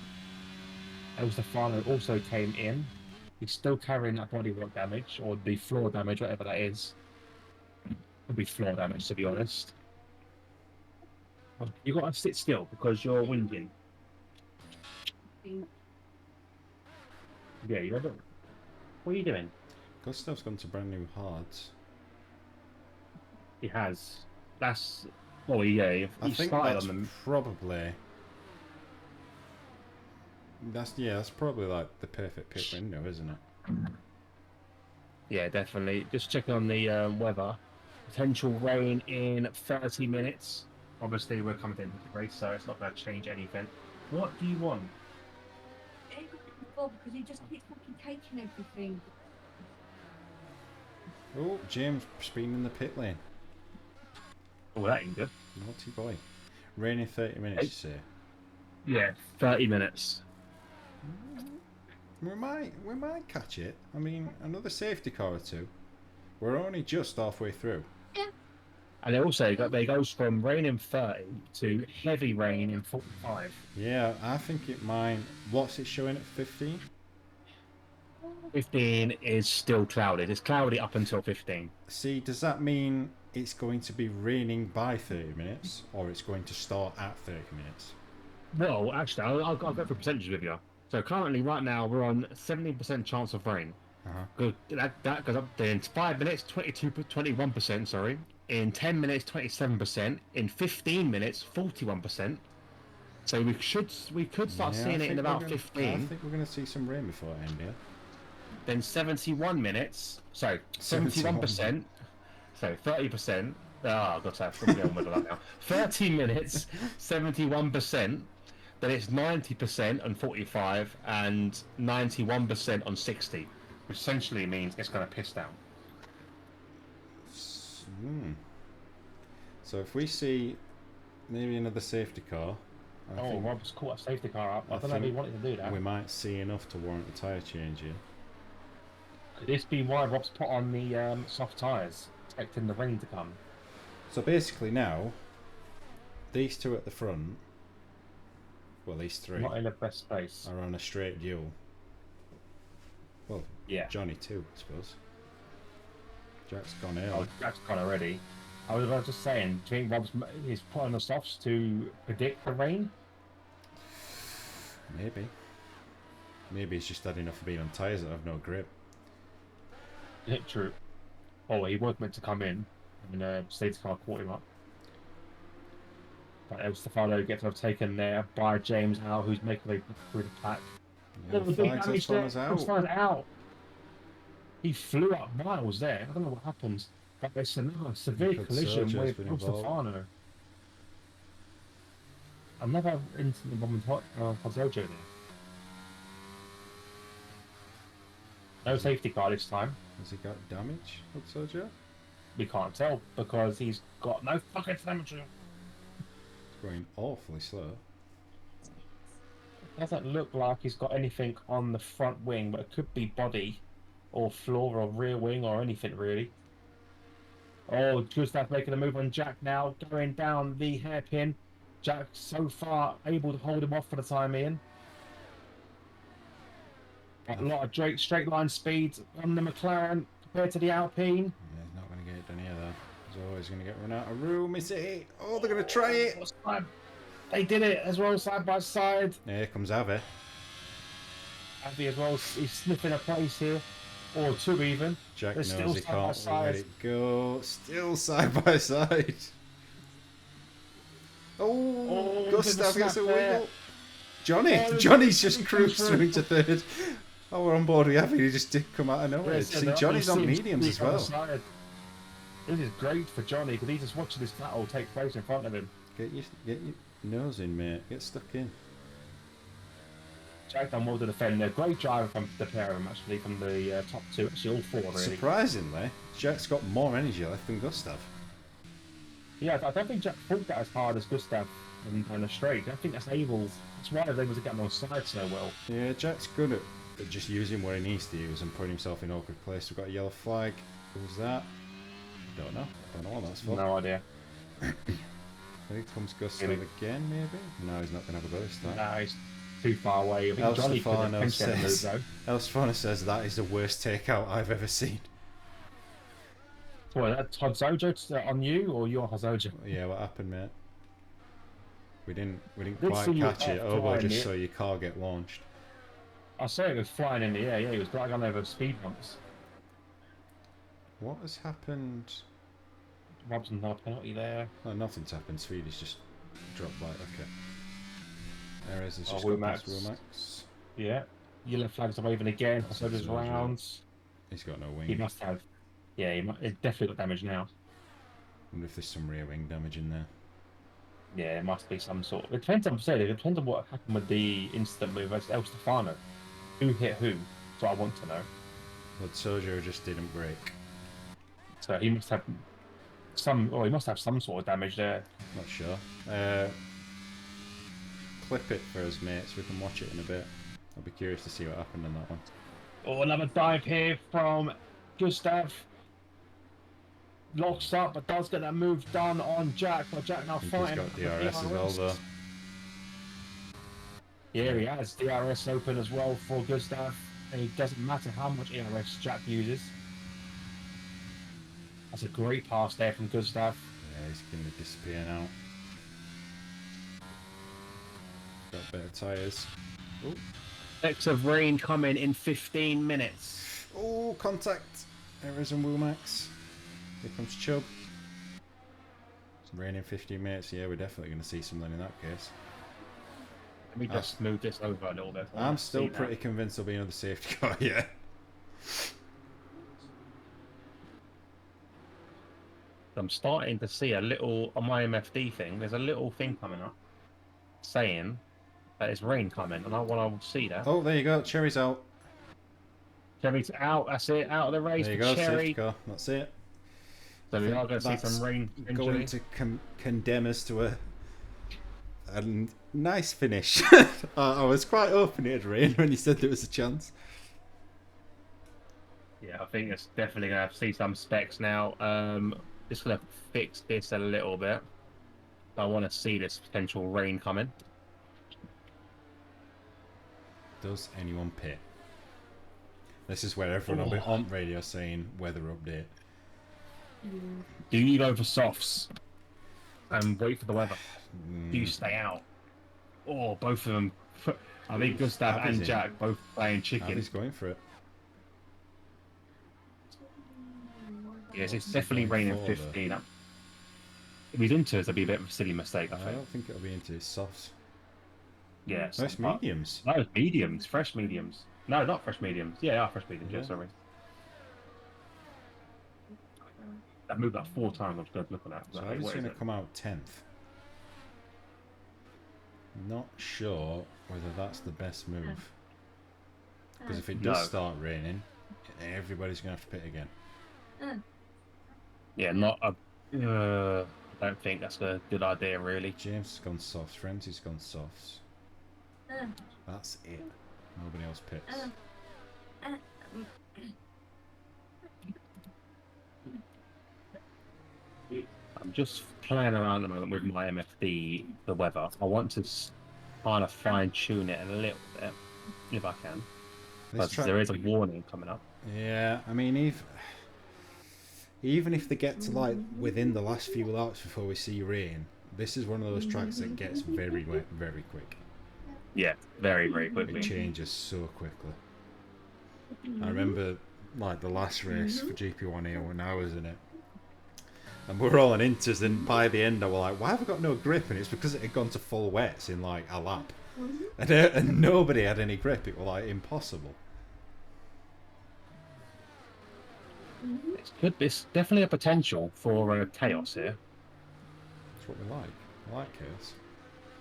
El Stefano also came in. He's still carrying that bodywork damage, or the floor damage, whatever that is. It'll be floor damage, to be honest. You got to sit still because you're whinging. Yeah, you're doing. What are you doing? Gustav's gone to brand new hards. He has. That's. Oh yeah, he I think started that's on them. probably. That's probably like the perfect pit window, isn't it? Yeah, definitely. Just checking on the weather. Potential rain in 30 minutes. Obviously, we're coming into the race, so it's not going to change anything. What do you want? Because he just keeps fucking taking everything. Oh, James speeding in the pit lane. Oh, that ain't good. Naughty boy. Rain in 30 minutes, you say? Yeah, 30 minutes. We might catch it. I mean, another safety car or two. We're only just halfway through. And they goes from rain in 30 to heavy rain in 45. Yeah, I think it might. What's it showing at 15? 15 is still clouded. It's cloudy up until 15. See, does that mean it's going to be raining by 30 minutes, or it's going to start at 30 minutes? Well, actually, I'll go for percentages with you. So currently, right now, we're on 70% chance of rain. Good. That goes up. Then 5 minutes, 21%. Sorry. In 10 minutes, 27%. In 15 minutes, 41%. So we could start seeing it in about 15. I think we're going to see some rain before it ends, yeah. Then 71 minutes. Sorry, 71%. So 30%. Oh, I've got to have something on with that now. 30 minutes, 71%. Then it's 90% on 45 and 91% on 60. Which essentially means it's going to piss down. So if we see maybe another safety car, I think Rob's caught a safety car up. I don't know if he wanted to do that. we might see enough to warrant a tyre change here. Could this be why Rob's put on the soft tyres, expecting the rain to come? So basically now, these two at the front, well these three, Not in the best space. are on a straight duel. Well, Yeah. Johnny too, I suppose. Jack's gone early. Oh, Jack's gone already. I was just saying, do you think Rob's put on the softs to predict the rain? Maybe. Maybe he's just had enough of being on tyres that have no grip. True. Oh, he was meant to come in, and safety car caught him up. But El Stefano gets overtaken there by James Howe, who's making way through the pack. Yeah, the flags has out. He flew up miles there. I don't know what happened. But there's another severe But collision Sergio's with been El involved. Stefano. Another instant bomb with Hozojo there. No safety car this time. Has he got damage, Hudsojo? We can't tell because he's got no fucking telemetry. Going awfully slow. Doesn't look like he's got anything on the front wing, but it could be body or floor or rear wing or anything really. Oh, Gustav making a move on Jack now, going down the hairpin. Jack so far able to hold him off for the time being. A lot of straight line speed on the McLaren compared to the Alpine. Yeah, he's not going to get it done here though. He's always going to get run out of room, is it? Oh, they're going to try it! They did it as well, side by side. Yeah, here comes Avi. Avi as well, he's sniffing a place here. Or two even. Jack They're knows he still side by can't let side. it go. Still side by side. Oh, Gustav gets a wiggle. Johnny! Oh, Johnny's just he cruised comes through through. into third. Oh, we're on board with Avi. He just did come out of nowhere. Yes, See, and Johnny's on seems mediums as to be on the well. side. This is great for Johnny because he's just watching this battle take place in front of him. Get your nose in, mate. Get stuck in. Jack done well to defend there. Great driver from the pair of them actually, from the top two. Actually, all four really. Surprisingly, Jack's got more energy left than Gustav. Yeah, I don't think Jack fought that as hard as Gustav on the straight. I think that's able. That's why they're able to get him on side so well. Yeah, Jack's good at just using what he needs to use and putting himself in awkward place. We've got a yellow flag. Who's that? Don't know. Don't know what that's for. No idea. Here comes Gustav again, maybe? No, he's not going to have a go this time. No, he's too far away. I think El Johnny could have Stefano pinched that move says, though. El Stefano says that is the worst takeout I've ever seen. What, that's Hozojo on you or your Hozojo? Yeah, what happened, mate? We didn't Did quite see you catch it. Oh, flying just it. so your car get launched. I saw it was flying in the air. Yeah, he was dragging over speed bumps. What has happened? Robson, no penalty there. Oh, nothing's happened. Speed is just dropped by. Okay. Erez has Oh, just Will got past Max. Will Max. Yeah. Yellow flags are waving again. That's So there's Hozojo. rounds. He's got no wing. He must have. Yeah, it definitely got damage now. Wonder if there's some rear wing damage in there. Yeah, it must be some sort. It depends on it depends on what happened with the instant move versus El Stefano. Who hit who? That's what I want to know. But Sojo just didn't break. So he must have some, or he must have some sort of damage there. Not sure. Clip it for us, mate, so we can watch it in a bit. I'll be curious to see what happened on that one. Oh, another dive here from Gustav. Locks up, but does get that move done on Jack. But Jack now I think fighting. he's got DRS as well, though. Yeah, he has DRS open as well for Gustav. And it doesn't matter how much ERS Jack uses. That's a great pass there from Gustav. Yeah, he's going to disappear now. Got better tyres. Oh, X of rain coming in 15 minutes. oh, contact! Erez and Wilmax. Here comes Chubb. It's raining 15 minutes. Yeah, we're definitely going to see something in that case. Let me just move this over a little bit. I'm still pretty convinced there'll be another safety car, yeah. I'm starting to see a little, on my MFD thing, there's a little thing coming up saying that it's rain coming, and I want to see that. Oh, there you go. Cherry's out. Cherry's out, that's it, out of the race There you for go, Cherry. safety car. That's it. So we are going to see That's some rain going eventually. to condemn us to a nice finish. I was quite hoping it'd rain when you said there was a chance. Yeah, I think it's definitely going to have to see some specs now. Just going to fix this a little bit. I want to see this potential rain coming. Does anyone pit? This is where everyone will be on radio saying weather update. Do you go for softs and wait for the weather? Do you Mm, stay out? Or both of them? I think Gustav Avi's and in. Jack both playing chicken. Avi's going for it. Yes, it's definitely raining Forward. 15. If he's into it, that'd be a bit of a silly mistake, I I think. don't think it'll be into his softs. Yeah. No, it's mediums. No, it's mediums. Fresh mediums. No, not fresh mediums. Yeah, they are fresh mediums. Yeah, Yeah. sorry. I moved that 4 times. I was good looking at. So Like, Avi's what going is to it? come out 10th. Not sure whether that's the best move. Because if it No. does start raining, everybody's going to have to pit again. Yeah, not a. I don't think that's a good idea, really. James has gone soft. Frenzy's gone soft. That's it. Nobody else pits. I'm just playing around at the moment with my MFD, the weather. I want to kind of fine tune it a little bit, if I can. This But there is a warning coming up. Yeah, I mean, even if they get to like within the last few laps before we see rain, this is one of those tracks that gets very wet very quick. Yeah, very, very quickly. It changes so quickly. I remember like the last race for GP1 here when I was in it. And we were all on inters, and by the end I was like, why have I got no grip? And it's because it had gone to full wets in like a lap. And nobody had any grip. It was like impossible. It's definitely a potential for chaos here. That's what we like. I like chaos.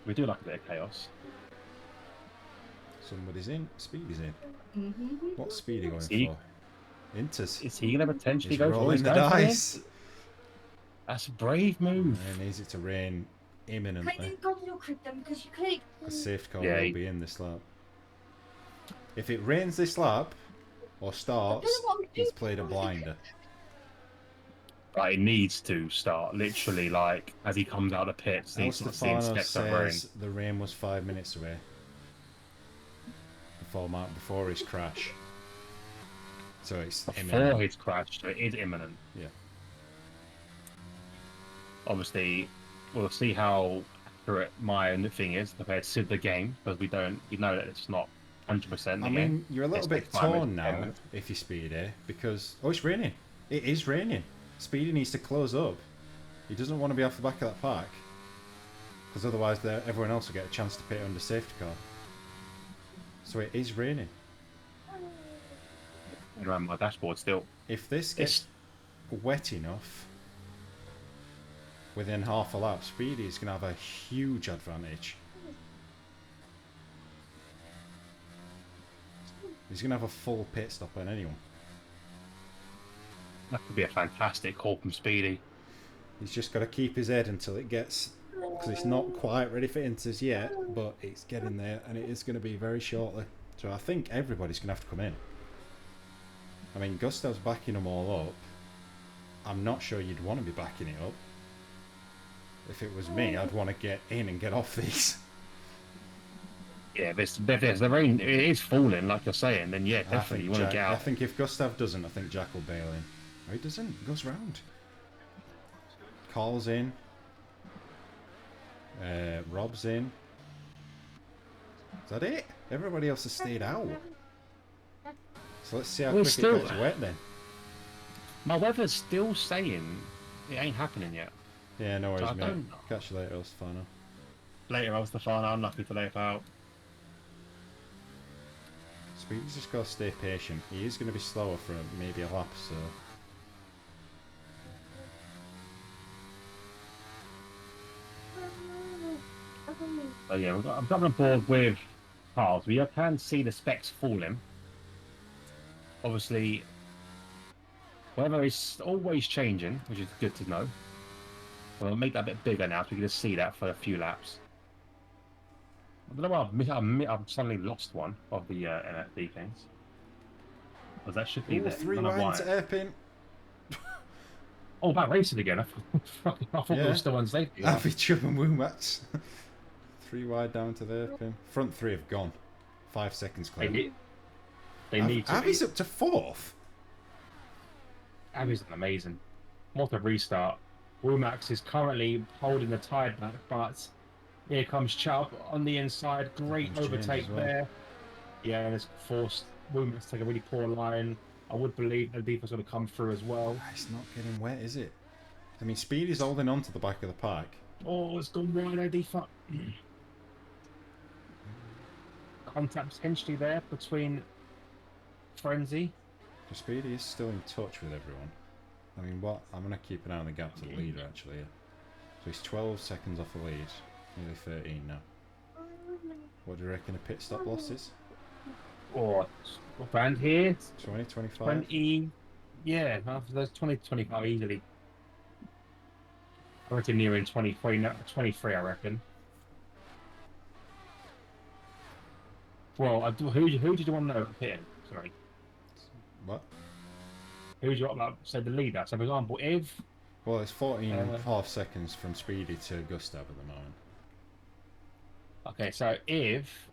We do like a bit of chaos. Somebody's in. Speedy's in. What's Speedy going See? for? Inters. Is he going to potentially He's go for rolling the going for it? dice. That's a brave move. And needs it to rain imminently. Click the God look at them because you click. A safety car Yeah, will be in this lap. If it rains this lap, or starts, he's played a blinder. Like, it needs to start, literally, like, as he comes out of the pits, El he's sort of seeing Stefano steps of rain. says the rain was 5 minutes away. Before his crash. So it's Before imminent. his crash, so it is imminent. Yeah. Obviously, we'll see how accurate my thing is compared to the game, because we know that it's not 100% the I game. mean, you're a little It's bit like 5 torn minutes, 10 now minutes. if you Speedy, because it's raining. It is raining. Speedy needs to close up. He doesn't want to be off the back of that park, because otherwise everyone else will get a chance to pit under safety car. So it is raining. Around my dashboard still. If this gets wet enough within half a lap, Speedy is going to have a huge advantage. He's going to have a full pit stop on anyone. That could be a fantastic call from Speedy. He's just got to keep his head until it gets, because it's not quite ready for inters yet, but it's getting there, and it is going to be very shortly. So I think everybody's going to have to come in. I mean, Gustav's backing them all up. I'm not sure you'd want to be backing it up. If it was me, I'd want to get in and get off these. Yeah, there's the rain. It is falling, like you're saying. Then yeah, I definitely think you want to get out. I think if Gustav doesn't, I think Jack will bail in. Oh, he doesn't. He goes round. Carl's in. Rob's in. Is that it? Everybody else has stayed out. So let's see how quick it gets wet then. My weather's still saying it ain't happening yet. Yeah, no worries, I mate. don't know. Catch you later, Stefano. Later, El Stefano, unlucky to leave out. Speedy's just got to stay patient. He is going to be slower for maybe a lap, so... So yeah, I'm coming on board with cars. We can see the specs falling. Obviously, weather is always changing, which is good to know. We'll make that a bit bigger now, so we can just see that for a few laps. I don't know why I've suddenly lost one of the NFD things. Because that should be Ooh, there. 3 I don't know wide why. to airpin. Oh, about racing again. I thought we were still on safety. Avi Chubb and Woomats. 3 wide down to the airpin. Front 3 have gone. 5 seconds clear. They need to. Avi's up to 4th. Avi's amazing. What a restart. Womax is currently holding the tide back, but here comes Chubb on the inside. Great overtake there. Yeah, and it's forced Womax to take a really poor line. I would believe the defense going to come through as well. It's not getting wet, is it? I mean, Speedy's holding on to the back of the park. Oh, it's gone wide, ID. Contact potentially there between Frenzy. So Speedy is still in touch with everyone. I mean, what? I'm going to keep an eye on the gap to the leader, actually. So he's 12 seconds off the lead. Nearly 13 now. What do you reckon a pit stop loss is? Or around here, 20, 25? 20. Yeah, after those 20, 25 easily. I reckon nearing 23, 23, I reckon. Well, who did you want to know pitting? Sorry. What? Who do you want about, say, the leader? So, for example, if... Well, it's 14.5 seconds from Speedy to Gustav at the moment. Okay, so if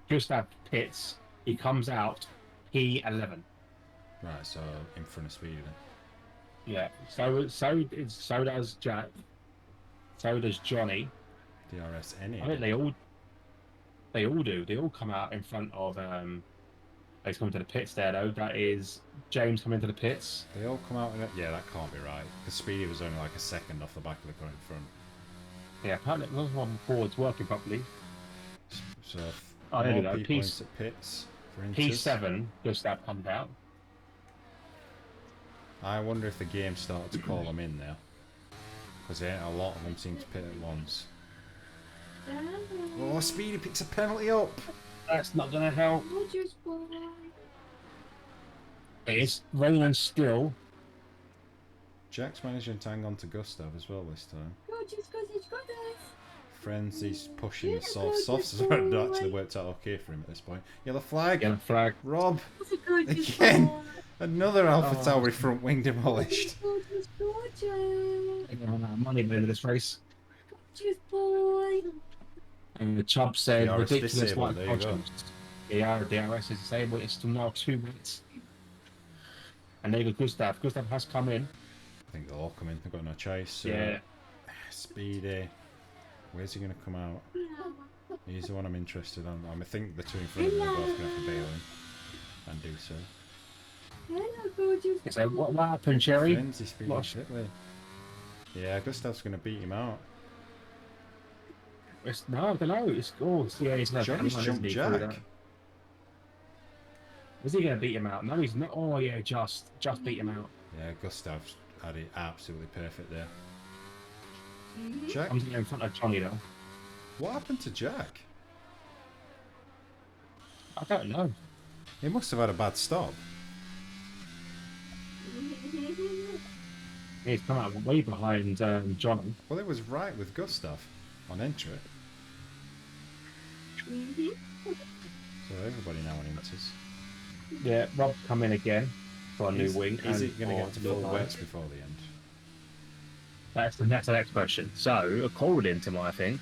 Gustav pits, he comes out P11. Right, so in front of Speedy then. Yeah. So does Jack. So does Johnny. DRS any. I think they all do. They all come out in front of He's coming to the pits there though. That is James coming to the pits. They all come out in it. Yeah, that can't be right. Because Speedy was only like a second off the back of the car in front. Yeah, apparently those one board's working properly. So Oh, there we more go. people into pits for Inters. P7 Gustav comes out. I wonder if the game started to call them in now. Because a lot of them seem to pit at once. Oh, Speedy picks a penalty up. That's not going to help. Gorgeous boy. It's raining still. Jack's managing to hang on to Gustav as well this time. Gorgeous, gorgeous, gorgeous. Friends, pushing the Yeah, soft. Soft's gorgeous boy. actually worked out okay for him at this point. Yellow flag. Yellow flag. Rob. That's a gorgeous Again. boy. Another Alpha Oh. Tauri front wing demolished. Gorgeous, gorgeous. Money at the end of this race. Gorgeous boy. And the Chubb said DRS ridiculous disabled, white there you go. projects. Yeah, DRS is disabled. It's still now 2 minutes. And there you go, Gustav. Gustav has come in. I think they'll all come in. They've got no chase. So Yeah. Speedy. Where's he going to come out? He's the one I'm interested in. I think the two in front of them are both going to have to bail in and do so. Hello, gorgeous So what happened, Cherry? Frenzy Speedy Lost. quickly. Yeah, Gustav's going to beat him out. No, I don't know. He's no Johnny's jumped Jack. Is he going to beat him out? No, he's not. Oh, yeah, just beat him out. Yeah, Gustav's had it absolutely perfect there. boy. Jack? I'm in front of Johnny, though. What happened to Jack? I don't know. He must have had a bad stop. He's come out way behind Johnny. Well, it was right with Gustav on entry. So everybody now on Inters. Yeah, Rob come in again for a new Is- wing. Is and it going to for get to Lil full Nine. wets before the end? That's the next question. So, according to my thing,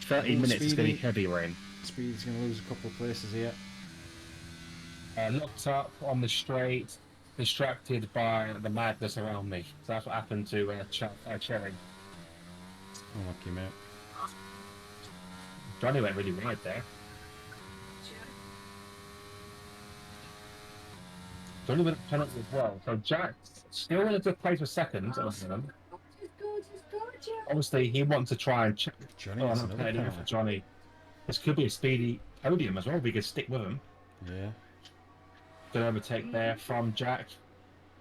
30 Oh, minutes is going to be Speedy. heavy rain. Speed's going to lose a couple of places here. Locked up on the straight, distracted by the madness around me. So that's what happened to Cherry. Unlucky, mate. Johnny went really wide there. Johnny went penalty as well. So Jack still in a good place for second. Gorgeous, gorgeous, gorgeous. Obviously, he wants to try and Johnny Oh, has no, another penalty for penalty. Johnny. This could be a speedy podium as well. We could stick with him. Yeah. Good overtake there from Jack.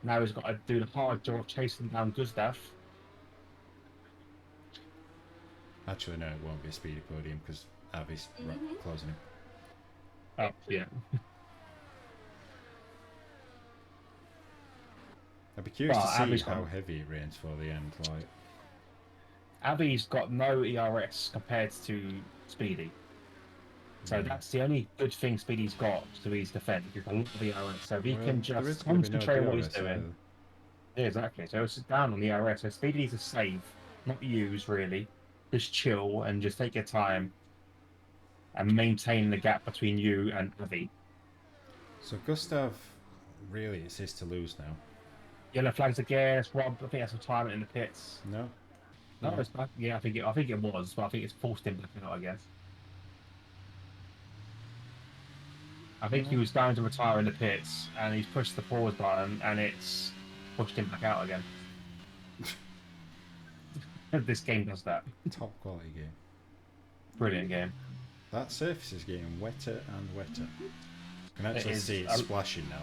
Now he's got to do the hard job of chasing down Gustav. Actually, no, it won't be a speedy podium because Avi's closing him. Oh, yeah. I'd be curious Well, to see Avi's how got- heavy it rains for the end. Like, Avi's got no ERS compared to Speedy. So that's the only good thing Speedy's got to his defence. Is a lot of ERS. So if he well, can there is just gonna be no concentrate on what he's DRS doing. either. Yeah, exactly. So it's down on the ERS. So Speedy needs to save, not use really. Just chill and just take your time and maintain the gap between you and Avi. So Gustav, really, it's his to lose now. Yellow flags again. It's Rob. I think that's retirement in the pits. No. No, No. it's back. Yeah, I think it was, but I think it's forced him back out. I guess. I think he was going to retire in the pits, and he's pushed the pause button, and it's pushed him back out again. This game does that. Top quality game. Brilliant game. That surface is getting wetter and wetter. You can actually is. see it splashing now.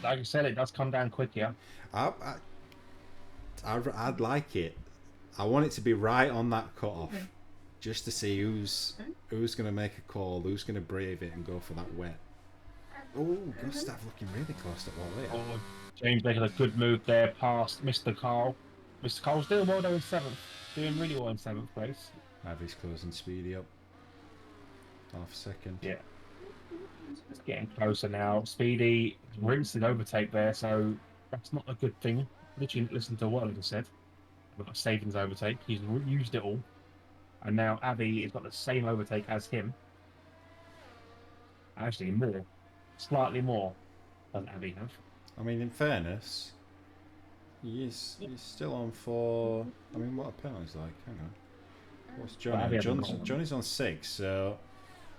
Like I said, it does come down quick, yeah. I'd like it. I want it to be right on that cut-off. just to see who's going to make a call, who's going to brave it and go for that wet. Oh, Gustav looking really close to wall here. Oh, James making a good move there past Mr. Carl. Mr. Carl's doing well though in 7th. Doing really well in 7th place. Avi's closing Speedy up. Half a second. Yeah. It's getting closer now. Speedy rinsed an overtake there, so that's not a good thing. Literally listen to what I just said. We've got a savings overtake. He's used it all. And now Avi has got the same overtake as him. Actually, more. Slightly more than Avi have. I mean, in fairness, he's still on 4. I mean, what are penalties like? Hang on. What's Johnny? Johnny's on 6, so.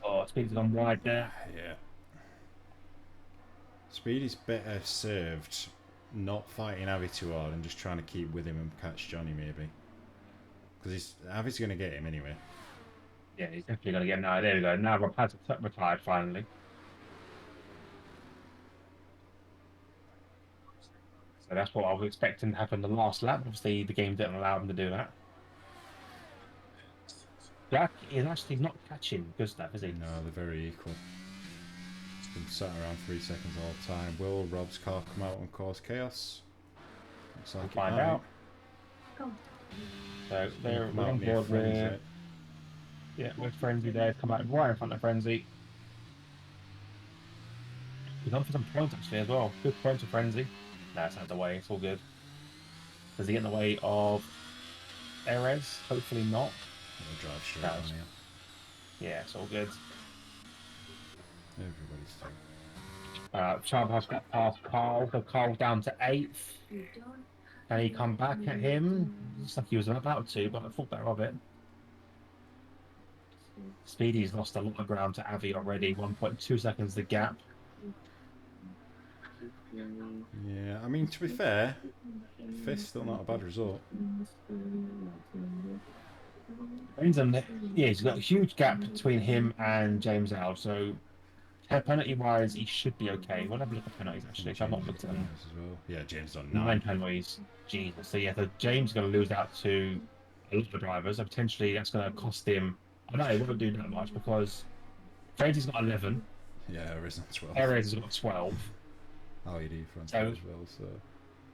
Oh, Speedy's gone wide there. Yeah. Speedy's better served not fighting Avi too hard and just trying to keep with him and catch Johnny maybe. Because Avi's going to get him anyway. Yeah, he's definitely going to get him now. There we go. Now Rapaz retired finally. So that's what I was expecting to happen the last lap. Obviously, the game didn't allow him to do that. Jack is actually not catching Gustav, is he? No, they're very equal. It's been sat around 3 seconds all the time. Will Rob's car come out and cause chaos? Looks like We'll find out. So they're on board with. Yeah, with Frenzy there. Come out right in front of Frenzy. He's on for some points actually as well. Good points for Frenzy. No, it's out of the way. It's all good. Does he get in the way of Erez? Hopefully not. He'll drive straight on here. Yeah, it's all good. Everybody's through. Chubb has got past Carl. So Carl's down to 8th. And he come back at him. Looks like he was about to, but I thought better of it. Speedy's lost a lot of ground to Avi already. 1.2 seconds the gap. Yeah, I mean, to be fair, 5th's still not a bad result. Yeah, he's got a huge gap between him and James Al, so penalty-wise, he should be okay. We'll have a look at penalties, actually, which I've not looked at them. As well. Yeah, James on 9 9. penalties. Jesus. So, yeah, so James is going to lose out to a lot of drivers. So potentially, that's going to cost him... I know it won't do that much, because Frenzy's got 11. Yeah, Erez on 12. Perez has got 12. LED front So- as well, so...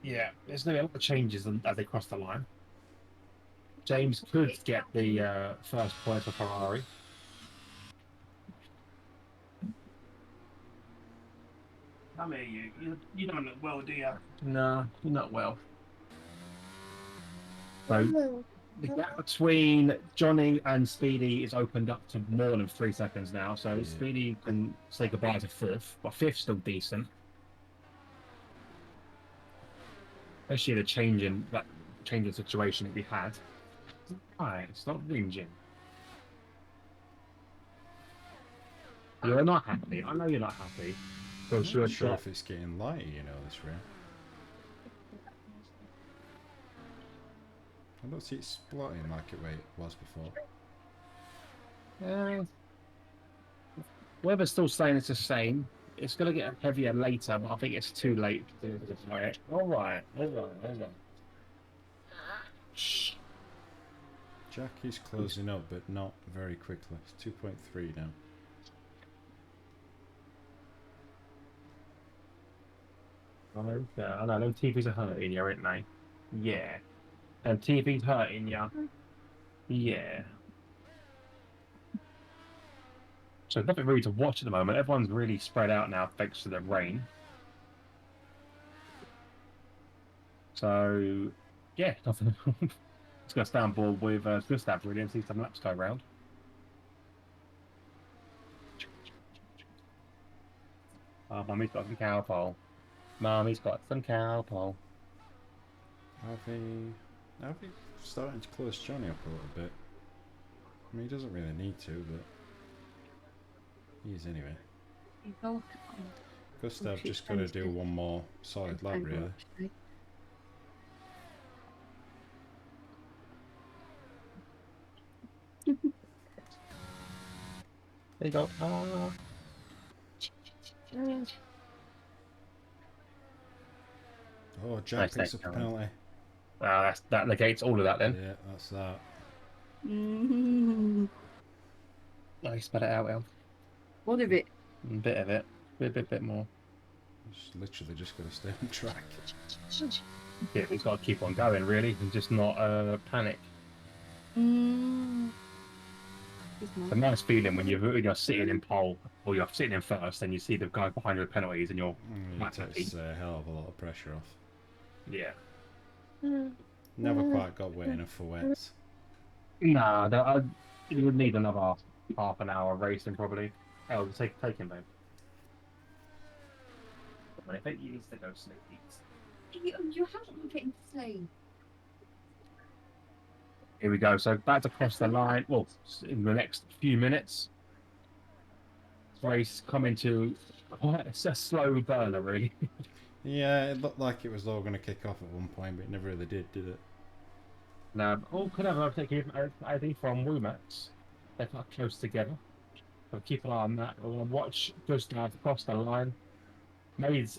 Yeah, there's going to be a lot of changes as they cross the line. James could get the first point for Ferrari. Come here, you don't look well, do you? No, you're not well. So the gap between Johnny and Speedy is opened up to more than 3 seconds now. So Yeah. Speedy can say goodbye to 5th, but 5th's still decent. Especially the changing situation that we had. Right, stop whinging. You're not happy. I know you're not happy. I'm not sure if it's getting lighter, you know, this round. I don't see it splotting like it was before. Weather's still saying it's the same. It's going to get heavier later, but I think it's too late to do this. All right. Shh. Jackie's closing up, but not very quickly. It's 2.3 now. I know them TVs are hurting you, aren't they? Yeah. And TV's hurting you. Yeah. So nothing really to watch at the moment. Everyone's really spread out now thanks to the rain. So, yeah, nothing. It's going to stay on board with Gustav really and see some laps go round. Oh, Mummy's got some cowpole. Mummy's got some cowpole. Avi starting to close Johnny up a little bit. I mean, he doesn't really need to, but he is anyway. Gustav just got to do one more solid lap, really. There you go. Oh, Jack Nice picks take, up a penalty. That negates all of that then. Yeah, that's that. Mm-hmm. Oh, you spat it out, El. What of it? A bit of it. Bit more. Just literally just got to stay on track. Yeah, he's got to keep on going, really, and just not panic. Mm. It's It's a nice. nice feeling when you're sitting in pole or you're sitting in first, and you see the guy behind you with penalties, and you're It quite happy. takes a hell of a lot of pressure off. Yeah. Never quite got wet enough for wets. Nah, you would need another half an hour racing probably. Oh, take him, babe. I think he needs to go sleep. You haven't been getting to sleep. Here we go. So back across the line. Well, in the next few minutes, race coming to quite a slow burner, really. Yeah, it looked like it was all going to kick off at one point, but it never really did it? Now, could have a take ID from Womax. They're quite close together. So keep an eye on that. We're going to watch Gustav across the line. Made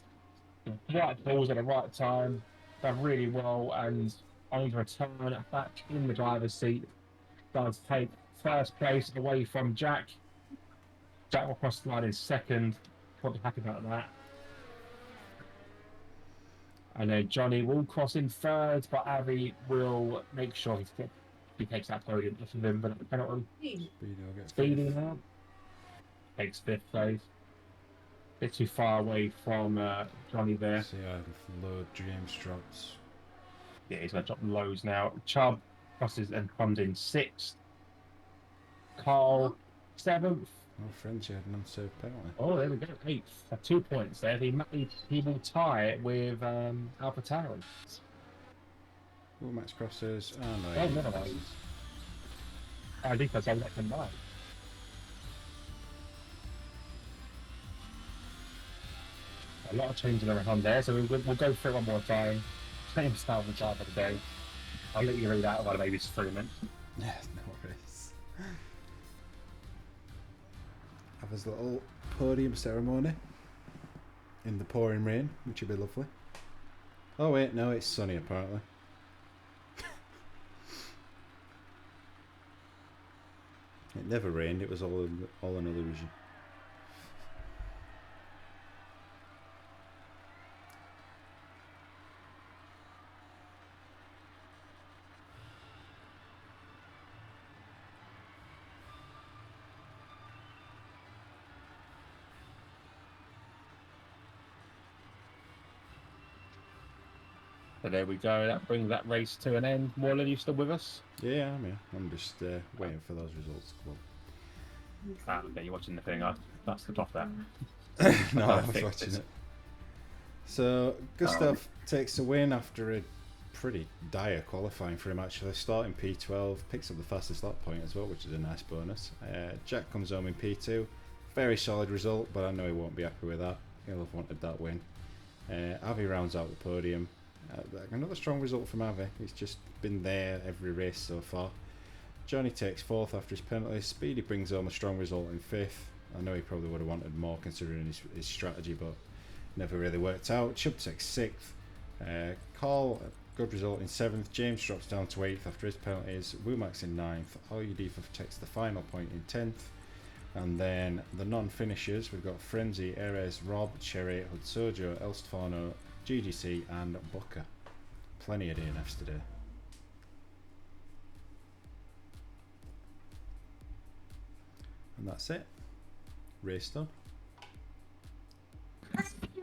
the right balls at the right time. Done really well, and on the return back in the driver's seat, does take first place away from Jack. Jack will cross the line in second. Probably happy about that. And then Johnny will cross in third, but Avi will make sure he takes that podium off of him. But the penalty, Speedy now takes fifth place. Bit too far away from Johnny there. See, I've low James drops. Yeah, he's going to drop lows now. Chubb crosses and comes in sixth. Carl seventh. Oh, Frenzy had an unserved penalty. Oh, there we go. Eighth. 2 points there. He will tie it with AlphaTauri. Oh, Max crosses. Oh, no. Oh, no, no. I think that's all that can buy. A lot of changing around there, so we'll go through it one more time. Same style and drive of the day. I'll let you read out about maybe 3 minutes. Yeah, no worries. Have his little podium ceremony in the pouring rain, which would be lovely. Oh wait, no, it's sunny apparently. It never rained, it was all an illusion. So there we go. That brings that race to an end. Warren, you still with us? Yeah, I'm here. I'm just waiting for those results to come Okay, you're watching the thing. That's the top there. up. No, I was Fixed watching it. it. So, Gustav takes a win after a pretty dire qualifying for him actually. Starting P12, picks up the fastest lap point as well, which is a nice bonus. Jack comes home in P2. Very solid result, but I know he won't be happy with that. He'll have wanted that win. Avi rounds out the podium. Another strong result from Avi. He's just been there every race so far. Johnny takes fourth after his penalty. Speedy brings home a strong result in fifth. I know he probably would have wanted more considering his strategy, but never really worked out. Chubb takes sixth. Carl, a good result in seventh. James drops down to eighth after his penalties. Womax in ninth. Oyudifa takes the final point in 10th. And then the non-finishers, we've got Frenzy, Erez, Rob, Cherry, Hudsojo, El Stefano, GGC and Booker. Plenty of DNFs today. And that's it. Race done.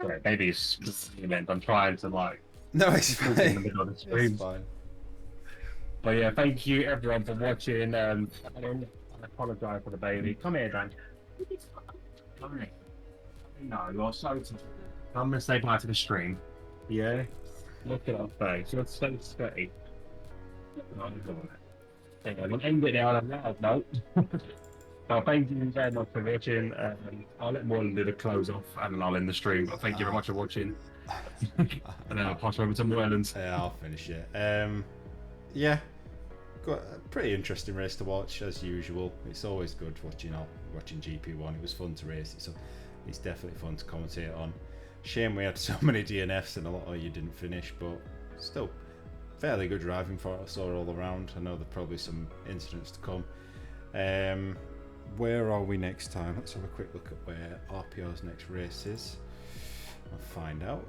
Right, maybe it's I'm trying to like No, it's talk fine. in the middle of the stream. It's fine. But yeah, thank you everyone for watching. I apologise for the baby. Come here, Dan. Come here. No, you're so. I'm gonna say bye to the stream. Yeah. Look at our face. You're so sweaty. Hang on, we'll end it there on a loud note. Well, thank you very much for watching. I'll let Morland do the close off and then I'll end the stream. But thank you very much for watching. And then I'll pass over to Morland. Yeah, I'll finish it. Yeah, got a pretty interesting race to watch as usual. It's always good watching GP1. It was fun to race it, so it's definitely fun to commentate on. Shame we had so many DNFs and a lot of you didn't finish, but still fairly good driving for us all around. I know there's probably some incidents to come. Where are we next time? Let's have a quick look at where RPR's next race is. I'll find out.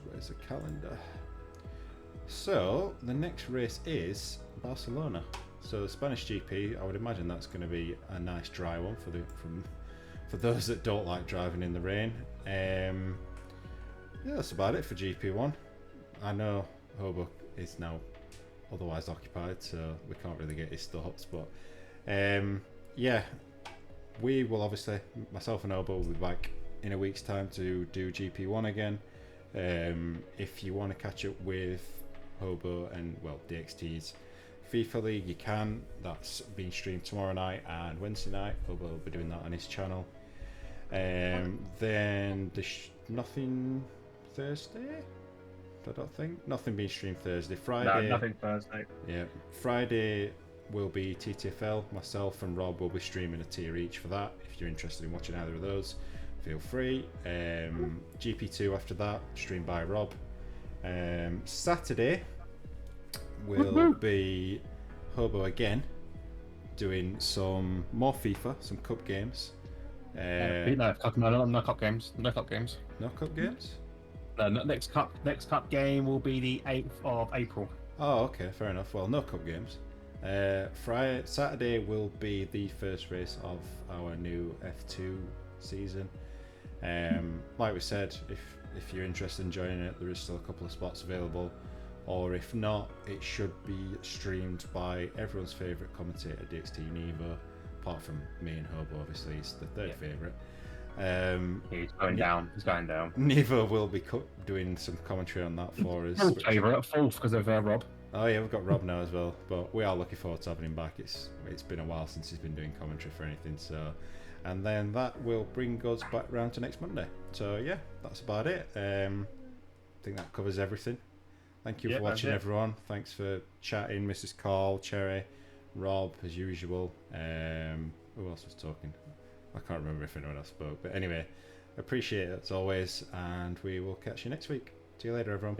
Where's the calendar? So the next race is Barcelona. So the Spanish GP, I would imagine that's going to be a nice dry one for those that don't like driving in the rain. Yeah, that's about it for GP1. I know Hobo is now otherwise occupied, so we can't really get his thoughts, but yeah, we will obviously, myself and Hobo will be back in a week's time to do GP1 again. If you want to catch up with Hobo and, well, DXT's FIFA League, you can. That's being streamed tomorrow night and Wednesday night. Hobo will be doing that on his channel. Then there's nothing Thursday? I don't think. Nothing being streamed Thursday. Friday. No, nothing Thursday. Yeah. Friday will be TTFL. Myself and Rob will be streaming a tier each for that. If you're interested in watching either of those, feel free. GP2 after that, streamed by Rob. Saturday will be Hobo again, doing some more FIFA, some cup games. No cup games. No cup games. No cup games? No, next cup game will be the 8th of April. Oh, okay, fair enough. Well, no cup games. Saturday will be the first race of our new F2 season. Like we said, if you're interested in joining it, there is still a couple of spots available. Or if not, it should be streamed by everyone's favourite commentator, DXT Nevo, apart from me and Hobo, obviously, he's the third favourite. He's going down. He's going down. Nevo will be doing some commentary on that for us. Fourth favourite, fourth because of Rob. Oh yeah, we've got Rob now as well, but we are looking forward to having him back. It's been a while since he's been doing commentary for anything, so. And then that will bring us back round to next Monday. So yeah, that's about it. I think that covers everything. Thank you for watching, everyone. Thanks for chatting, Mrs. Carl, Cherry, Rob, as usual. Who else was talking? I can't remember if anyone else spoke. But anyway, appreciate it as always, and we will catch you next week. See you later, everyone.